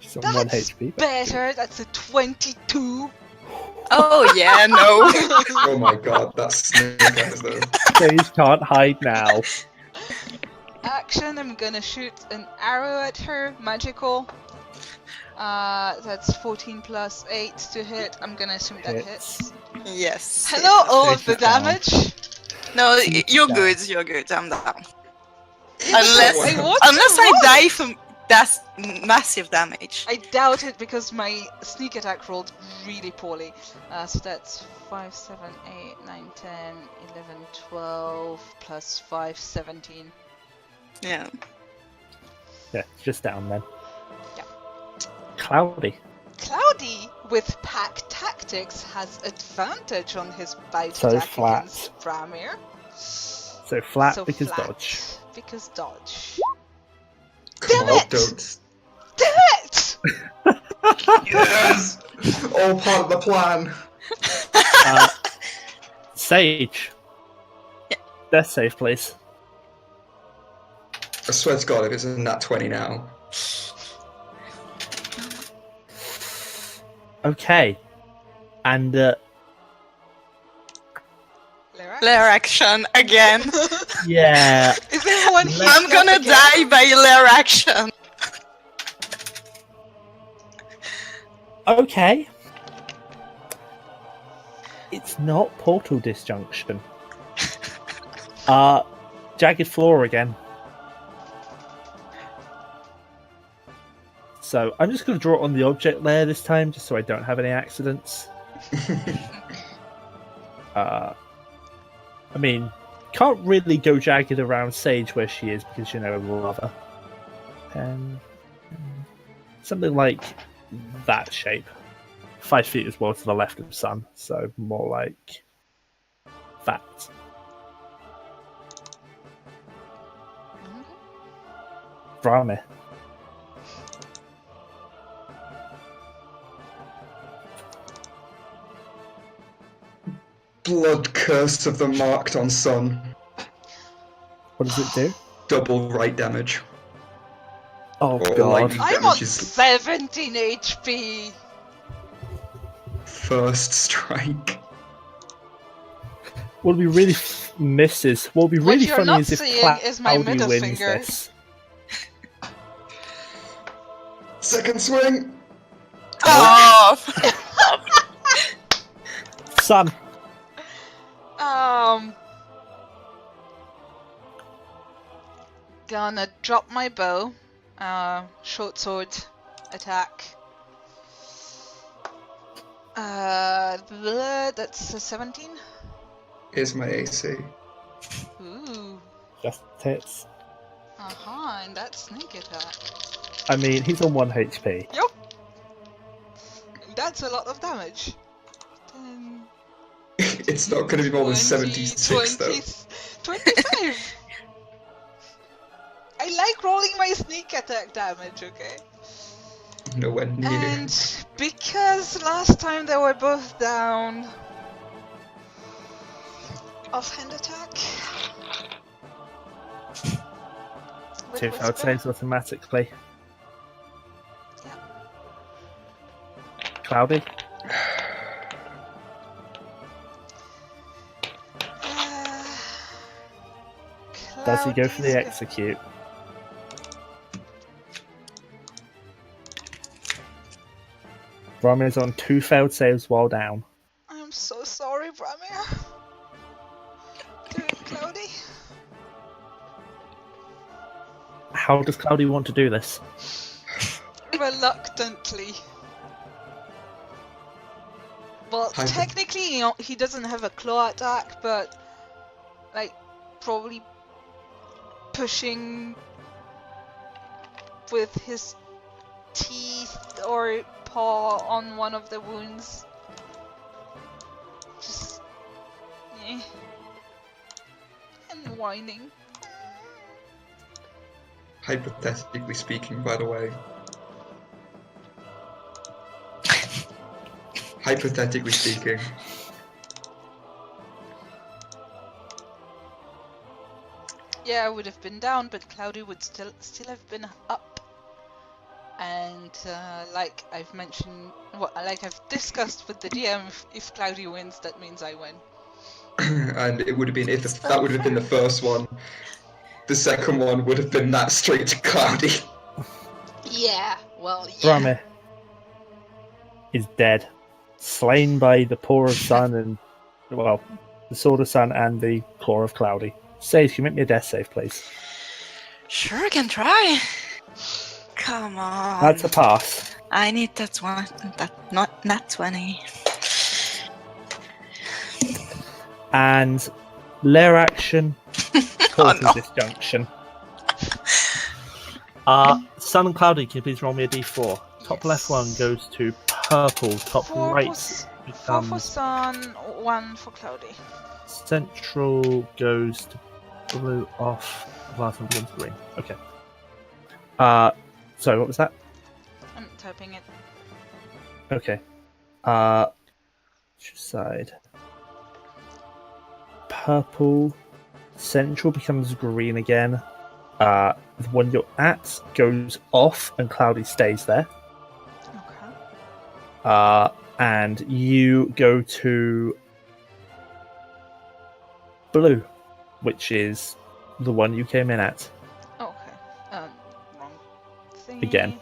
She's on 1 That's HP. better. That's a 22. Oh yeah, no. Oh my god, that's snake eyes though. Sage can't hide now. Action, I'm gonna shoot an arrow at her. Magical. That's 14 plus 8 to hit. I'm gonna assume that hits. Yes. Hello, all of the Sage is down. damage. No, you're down. good. You're good. I'm down. Yeah, Unless I die from that's massive damage. I doubt it because my sneak attack rolled really poorly. So that's 5, 7, 8, 9, 10, 11, 12, plus 5, 17. Yeah. Yeah, just down then. Yeah. Cloudy. Cloudy, with pack tactics, has advantage on his bite So attack flat. against Brammyr. So flat So because flat, dodge. Because dodge. Come Damn on, it! don't. Damn it! Yes! All part of the plan. Sage. Yeah. Death save, please. I swear to God, if it's a nat 20 now. Okay. And Lair action again. yeah. Is everyone here? I'm gonna die by lair action. Okay. It's not portal disjunction. Jagged floor again. So I'm just going to draw it on the object layer this time, just so I don't have any accidents. I mean, can't really go jagged around Sage where she is because you know lava. Something like that shape. 5 feet as well to the left of Sun, so more like that. Brammyr. Blood curse of the marked on Sun. What does it do? Double right damage. Oh Or god. lightning I'm on damage is 17 HP. first strike. What'll be really misses. What'll be really you're funny not is if seeing Cloudy is my middle wins finger. this. Second swing. Oh. Sun. Gonna drop my bow. Short sword attack. That's a 17. Here's my AC. Ooh. Just hits. And that's sneak attack. I mean, he's on 1 HP. Yup. That's a lot of damage. 10, It's not going to be more than 76 though. 25. I like rolling my sneak attack damage, okay? Nowhere near. And because last time they were both down, offhand attack. With 2 failed whisper. saves automatically. Yeah. Cloudy. Does he go for the Cloudy's execute? Brammyr's on 2 failed saves while down. I'm so sorry, Brammyr. Do it, Cloudy. How does Cloudy want to do this? Reluctantly. Well, technically, he doesn't have a claw attack, but like probably pushing with his teeth or paw on one of the wounds. Just and whining. Hypothetically speaking, by the way. Hypothetically speaking. Yeah, I would have been down, but Cloudy would still have been up. And like I've mentioned, like I've discussed with the DM, if Cloudy wins, that means I win. And it would have been that would have been the first one. The second one would have been that straight to Cloudy. Yeah, well, yeah. Brammyr is dead, slain by the paw of Sun and, well, the sword of Sun and the claw of Cloudy. Sage, can you make me a death save, please? Sure, I can try. Come on. That's a pass. I need that one. Not 20. And lair action causes disjunction. Sun and Cloudy, can you please roll me a d4? Top left one goes to purple. Top right becomes 4 for Sun, 1 for Cloudy. Central goes to blue off. Last one becomes green. Okay. Sorry, what was that? I'm typing it. Okay. Side. Purple. Central becomes green again. The one you're at goes off and Cloudy stays there. Okay. And you go to blue, which is the one you came in at. Okay. Wrong thing. Again.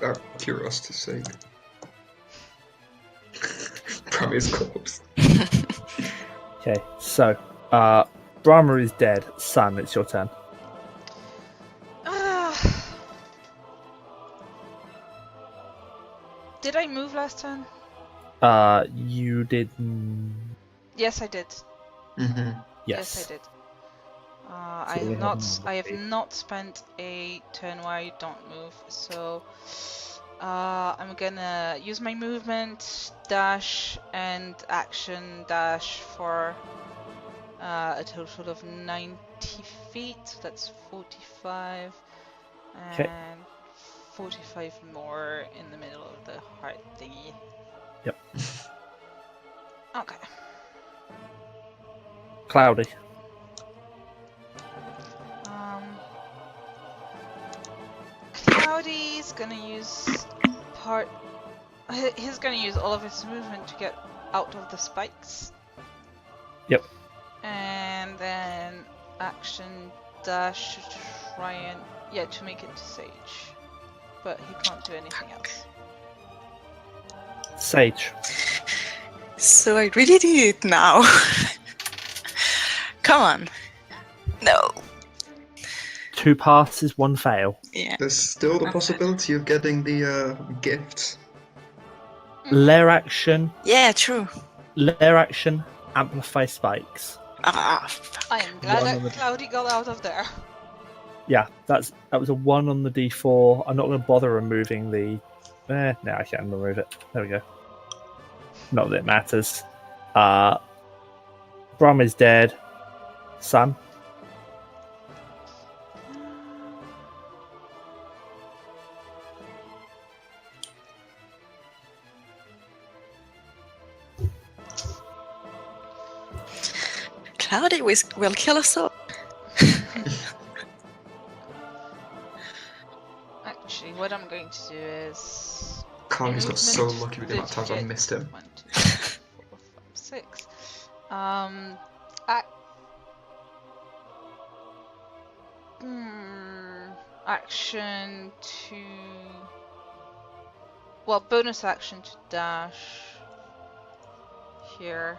Out of curiosity's sake. Brammyr's corpse. Okay, so Brammyr is dead. Sun, it's your turn. Did I move last turn? You did. Yes, I did. Mm-hmm. Yes, I did. So I have not spent a turn where I don't move, so I'm gonna use my movement, dash, and action dash for a total of 90 feet. So that's 45 and 45 more in the middle of the heart thingy. Yep. Okay. Cloudy. Cloudy's gonna use he's gonna use all of his movement to get out of the spikes. Yep. And then action dash to try and to make it to Sage. But he can't do anything else. Sage. So I really need it now. Come on. No. 2 passes, 1 fail. Yeah. There's still the possibility of getting the gift. Lair action. Yeah, true. Lair action. Amplify spikes. I am glad that Cloudy got out of there. Yeah, that was a 1 on the d4. I'm not going to bother removing the. No, I can't remove it. There we go. Not that it matters. Brammyr's dead. Sun. Cloudy will kill us all. Actually, what I'm going to do is... Carly's got so lucky with the amount of times I've missed him. 1, 2, 3, 4, 5, 6. Action to... Well, bonus action to dash here.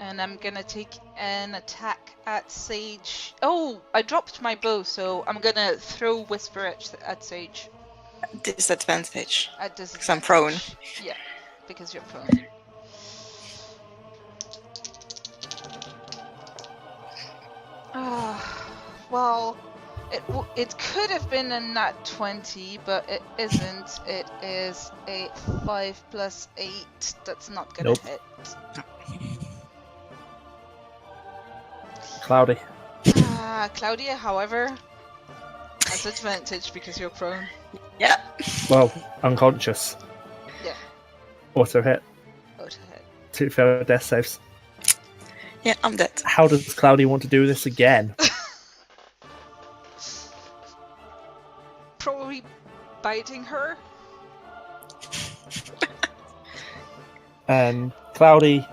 And I'm gonna take an attack at Sage. Oh, I dropped my bow, so I'm gonna throw Whisper at Sage. Disadvantage. At disadvantage. Because I'm prone. Yeah, because you're prone. Well, it could have been a nat 20, but it isn't. It is a 5 plus 8. That's not gonna hit. Cloudy. Cloudy, however, has advantage because you're prone. Yeah. Well, unconscious. Yeah. Auto hit. Auto hit. 2 failed death saves. Yeah, I'm dead. How does Cloudy want to do this again? Probably biting her. And Cloudy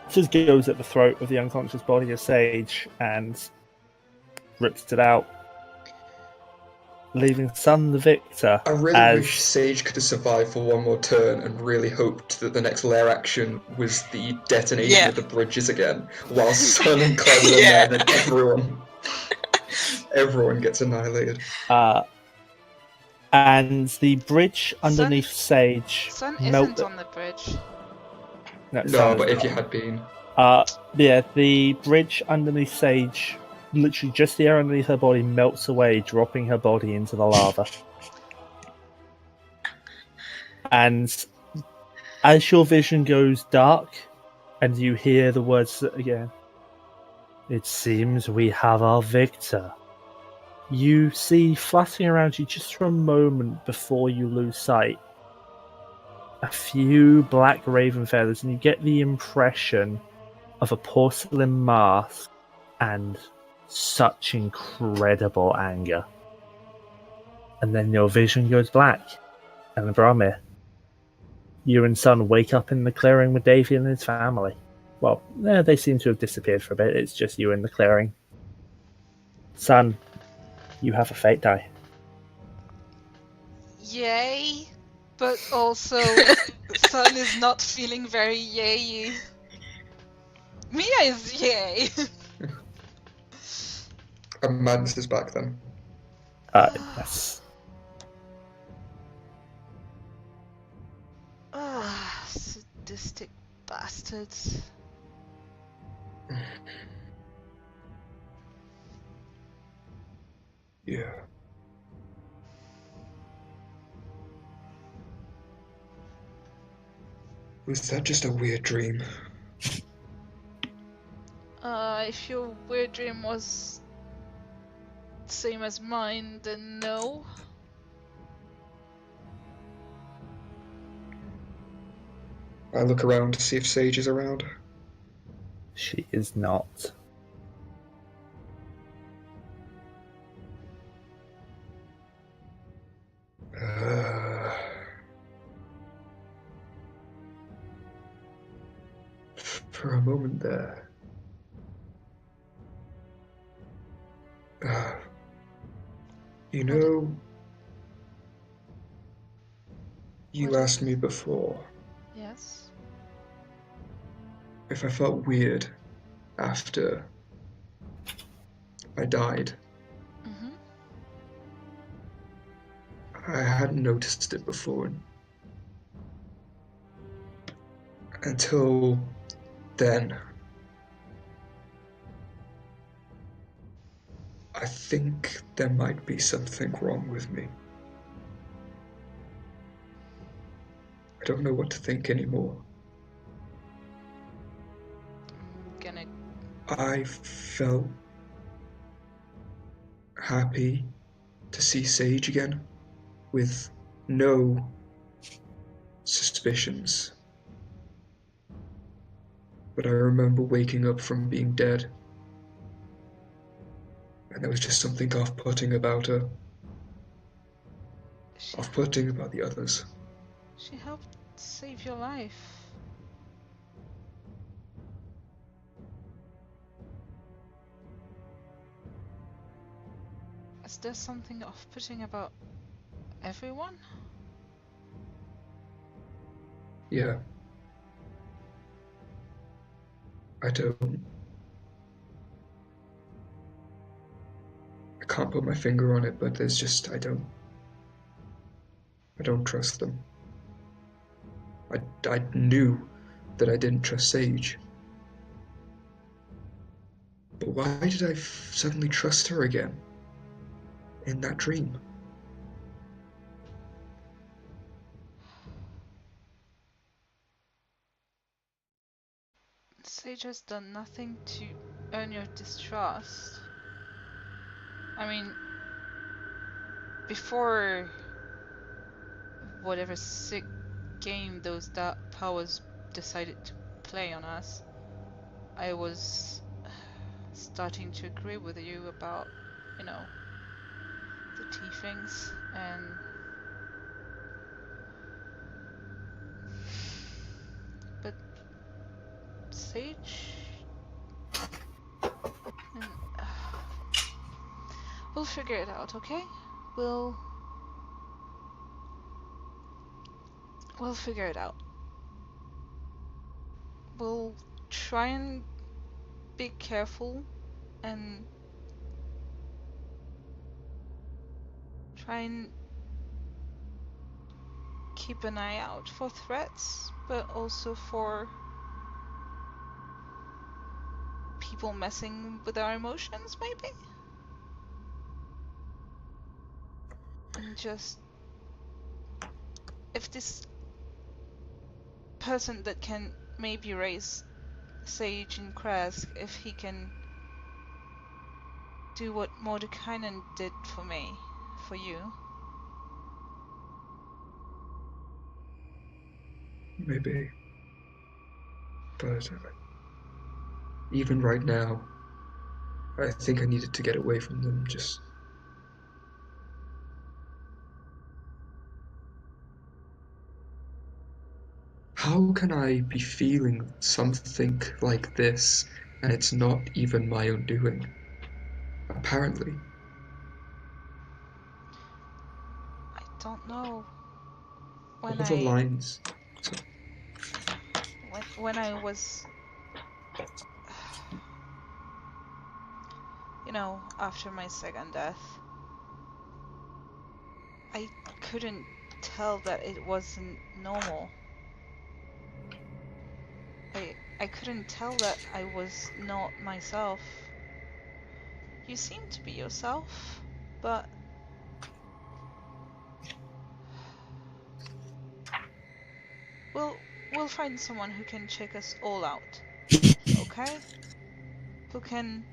just goes at the throat of the unconscious body of Sage and rips it out, leaving Sun the victor. I really wish Sage could have survived for one more turn and really hoped that the next lair action was the detonation of the bridges again, while Sun and Cloudy are there, and then everyone gets annihilated. And the bridge underneath Sage... Sun isn't on the bridge. No, but if you had been... yeah, the bridge underneath Sage, literally just the air underneath her body melts away, dropping her body into the lava. And as your vision goes dark, and you hear the words again, "It seems we have our victor," you see flashing around you just for a moment before you lose sight a few black raven feathers, and you get the impression of a porcelain mask and such incredible anger. And then your vision goes black, and Brammyr, you and Sun wake up in the clearing with Davy and his family. Well, they seem to have disappeared for a bit. It's just you in the clearing. Sun, you have a fate die. Yay! But also, Sun is not feeling very yay. Miya is yay! And Madness is back then. Yes. Sadistic bastards. Yeah. Was that just a weird dream? If your weird dream was the same as mine, then no. I look around to see if Sage is around. She is not. For a moment there. You know, you asked me before. Yes. If I felt weird after I died. Mm-hmm. I hadn't noticed it before. Until then. I think there might be something wrong with me. I don't know what to think anymore. I felt happy to see Sage again, with no suspicions. But I remember waking up from being dead, and there was just something off-putting about her. Off-putting about the others. She helped save your life. Is there something off-putting about everyone? Yeah. I can't put my finger on it, but there's just, I don't trust them. I knew that I didn't trust Sage. But why did I suddenly trust her again? In that dream? Sage has done nothing to earn your distrust. I mean, before whatever sick game those dark powers decided to play on us, I was starting to agree with you about, you know, the teethings and but Sage and we'll figure it out, okay? We'll figure it out. We'll try and be careful and try and keep an eye out for threats, but also for people messing with our emotions, maybe? And just... if this person that can maybe raise Sage and Kresk, if he can do what Mordekainen did for me, for you. Maybe. But even right now, I think I needed to get away from them, just... How can I be feeling something like this, and it's not even my own doing? Apparently. I don't know. All the lines... When I was... you know, after my second death, I couldn't tell that it wasn't normal. I couldn't tell that I was not myself. You seem to be yourself, but... We'll find someone who can check us all out, okay? Who can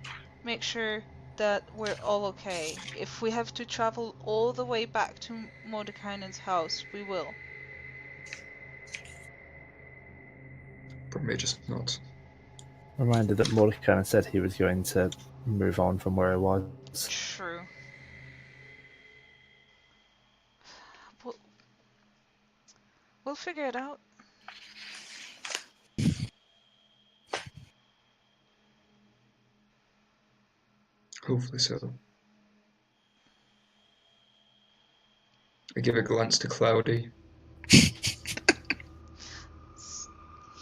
make sure that we're all okay. If we have to travel all the way back to Mordekainen's house, we will. Brammyr just nods. Reminded that Mordekainen said he was going to move on from where he was. True. We'll figure it out. Hopefully so. I give a glance to Cloudy. He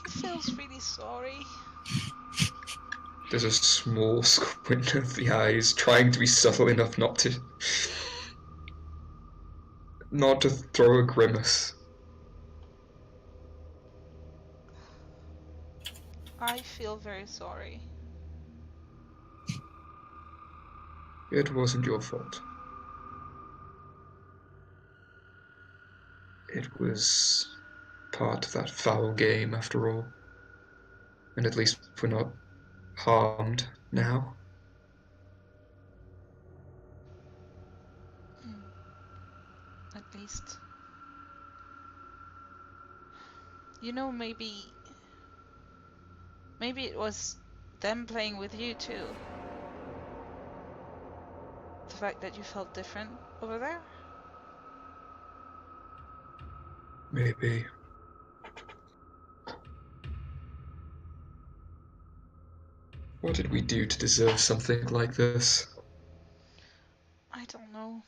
feels really sorry. There's a small squint of the eyes, trying to be subtle enough not to throw a grimace. I feel very sorry. It wasn't your fault. It was part of that foul game, after all. And at least we're not harmed now. At least. You know, maybe it was them playing with you too. The fact that you felt different over there? Maybe. What did we do to deserve something like this? I don't know.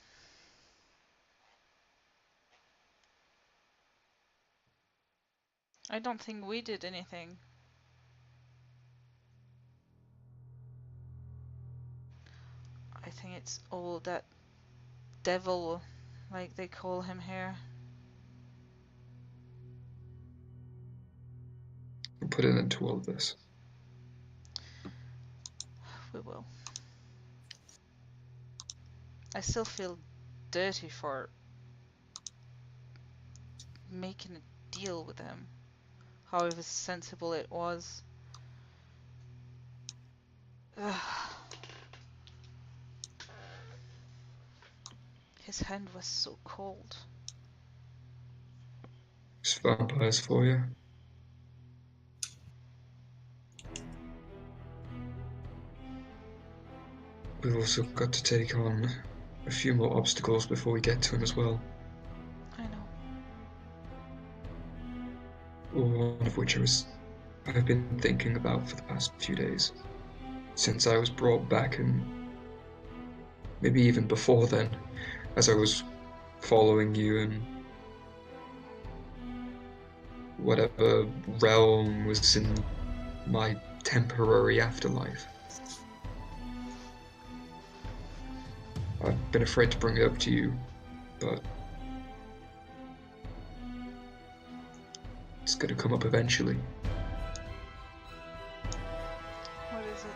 I don't think we did anything. fights all that devil, like they call him here. We'll put an end to all of this. We will. I still feel dirty for making a deal with him, however sensible it was. Ugh. His hand was so cold. It's vampires for you. We've also got to take on a few more obstacles before we get to him as well. I know. One of which I've been thinking about for the past few days. Since I was brought back, and maybe even before then, as I was following you in whatever realm was in my temporary afterlife. I've been afraid to bring it up to you, but it's gonna come up eventually. What is it?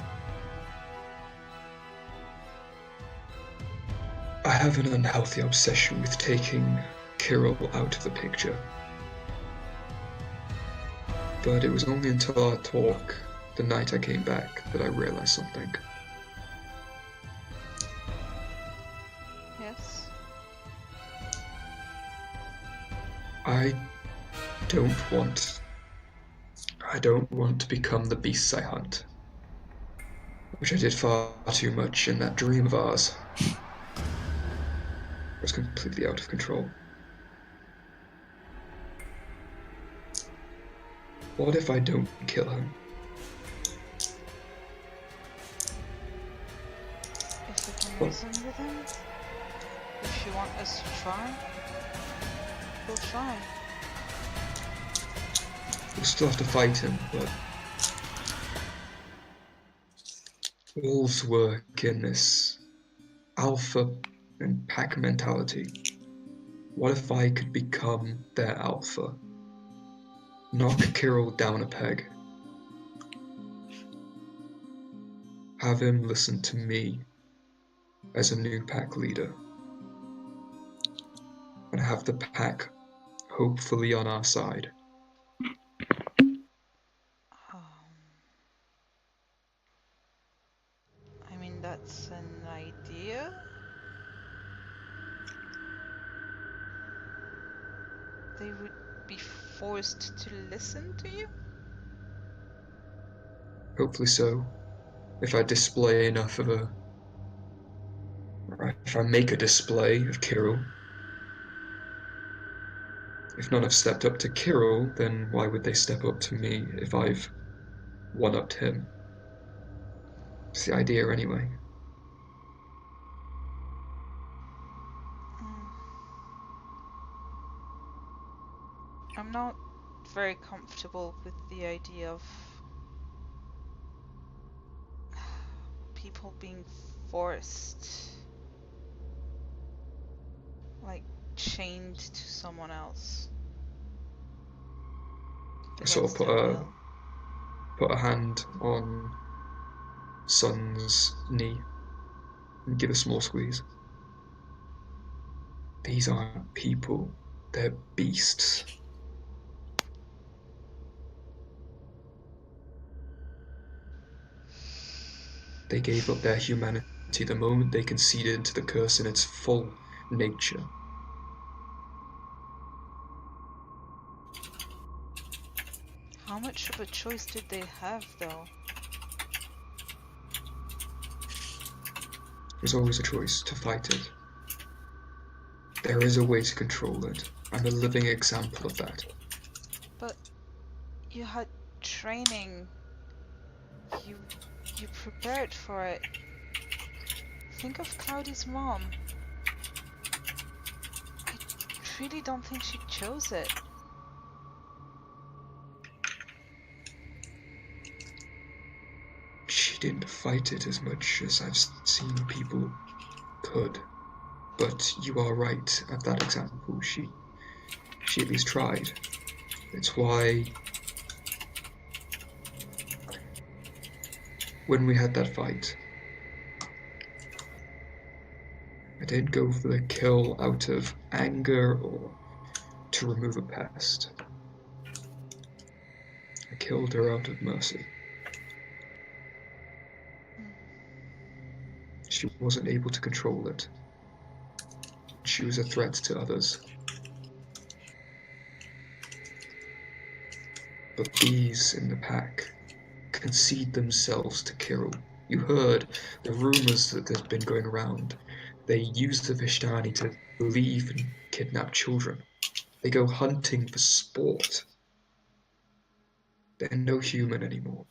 I have an unhealthy obsession with taking Kirill out of the picture. But it was only until our talk the night I came back that I realized something. Yes? I don't want to become the beasts I hunt. Which I did far too much in that dream of ours. I was completely out of control. What if I don't kill him? If you can reason with him? If you want us to try? We'll try. We'll still have to fight him, but wolves work in this alpha and pack mentality. What if I could become their alpha? Knock Kirill down a peg. Have him listen to me as a new pack leader. And have the pack hopefully on our side. I mean, that's an idea. They would be forced to listen to you? Hopefully so. If I display enough of if I make a display of Kirill. If none have stepped up to Kirill, then why would they step up to me if I've one-upped him? It's the idea anyway. I'm not very comfortable with the idea of people being forced, like chained to someone else. I sort of put a hand on Sun's knee and give a small squeeze. These aren't people, they're beasts. They gave up their humanity the moment they conceded into the curse in its full nature. How much of a choice did they have, though? There's always a choice to fight it. There is a way to control it. I'm a living example of that. But you had training. You prepared for it. Think of Cloudy's mom. I really don't think she chose it. She didn't fight it as much as I've seen people could. But you are right at that example. She at least tried. It's why when we had that fight, I didn't go for the kill out of anger or to remove a pest. I killed her out of mercy. She wasn't able to control it. She was a threat to others. But these in the pack concede themselves to Kirill. You heard the rumors that there's been going around. They use the Vishtani to leave and kidnap children. They go hunting for sport. They're no human anymore.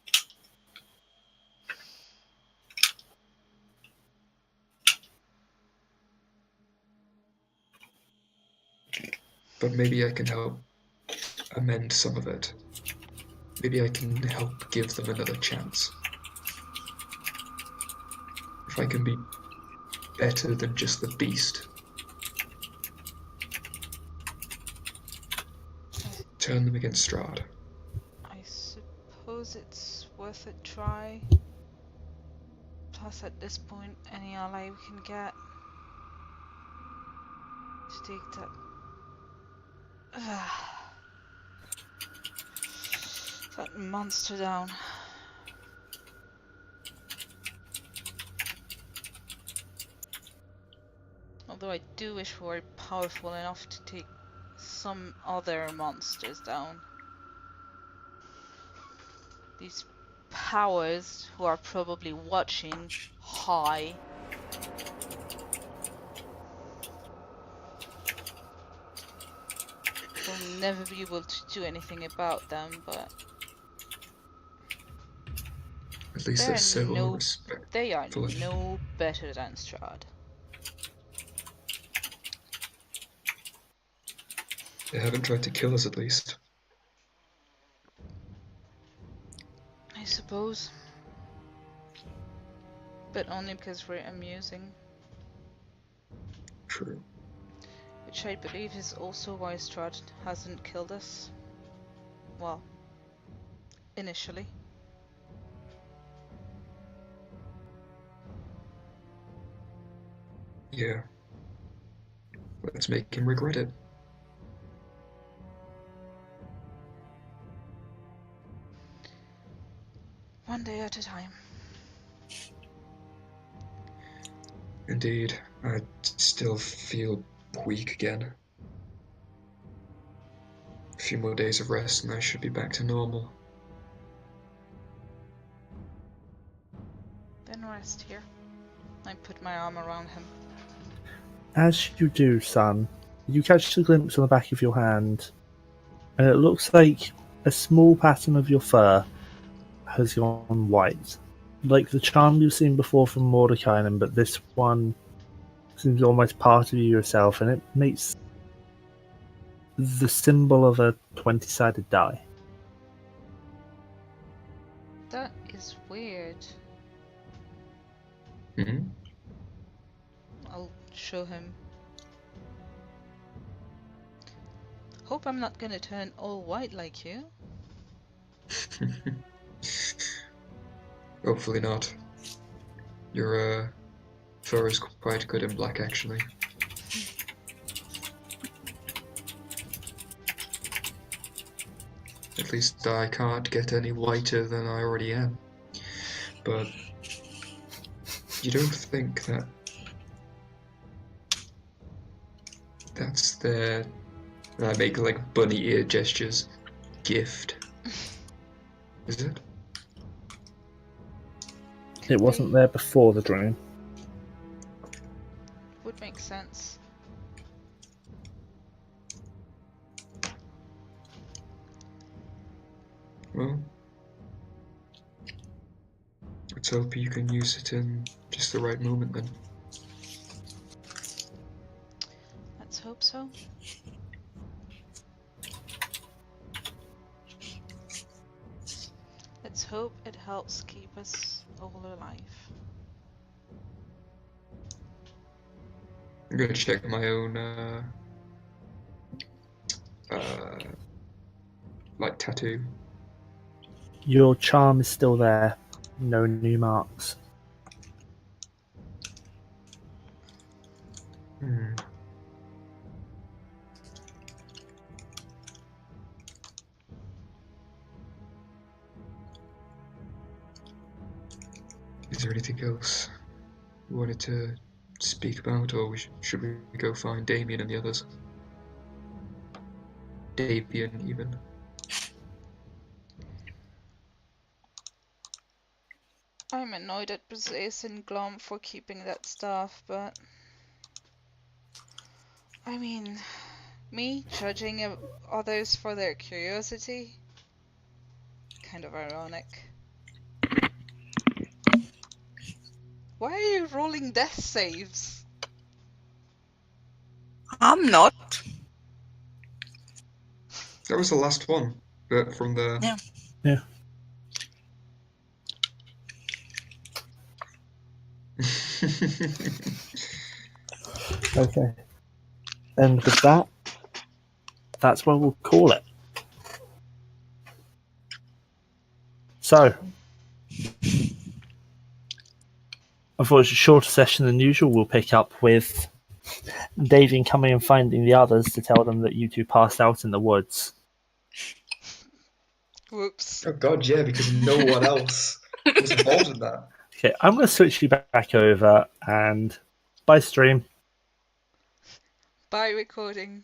But maybe I can help amend some of it. Maybe I can help give them another chance. If I can be better than just the beast. Turn them against Strahd. I suppose it's worth a try. Plus, at this point, any ally we can get to take that monster down. Although I do wish we were powerful enough to take some other monsters down. These powers who are probably watching high. We'll never be able to do anything about them, but At least they're civil, respectful. They are no better than Strahd. They haven't tried to kill us, at least. I suppose. But only because we're amusing. True. Which I believe is also why Strahd hasn't killed us. Well, initially. Yeah. Let's make him regret it. One day at a time. Indeed, I still feel weak again. A few more days of rest and I should be back to normal. Then rest here. I put my arm around him. As you do, son, you catch a glimpse on the back of your hand, and it looks like a small pattern of your fur has gone white. Like the charm you've seen before from Mordekainen, but this one seems almost part of you yourself, and it makes the symbol of a 20-sided die. That is weird. Mm-hmm. I'll show him. Hope I'm not gonna turn all white like you. Hopefully not. Your fur is quite good in black, actually. At least I can't get any whiter than I already am. But you don't think that that's their, I make like bunny ear gestures, gift? Is it? It wasn't there before the dream. Would make sense. Well, let's hope you can use it in just the right moment then. Let's hope so. Let's hope it helps keep us all alive. I'm going to check my own, like, tattoo. Your charm is still there. No new marks. Is there anything else you wanted to speak about, or should we go find Damien and the others? Davian, even. I'm annoyed at Braziz and Glom for keeping that stuff, but I mean, me judging others for their curiosity? Kind of ironic. Why are you rolling death saves? I'm not. That was the last one, but from the... Yeah. Yeah. Okay. And with that, that's where we'll call it. So, unfortunately, a shorter session than usual. We'll pick up with Davian coming and finding the others to tell them that you two passed out in the woods. Whoops. Oh god, yeah, because no one else was involved in that. Okay, I'm going to switch you back over, and bye stream. Bye recording.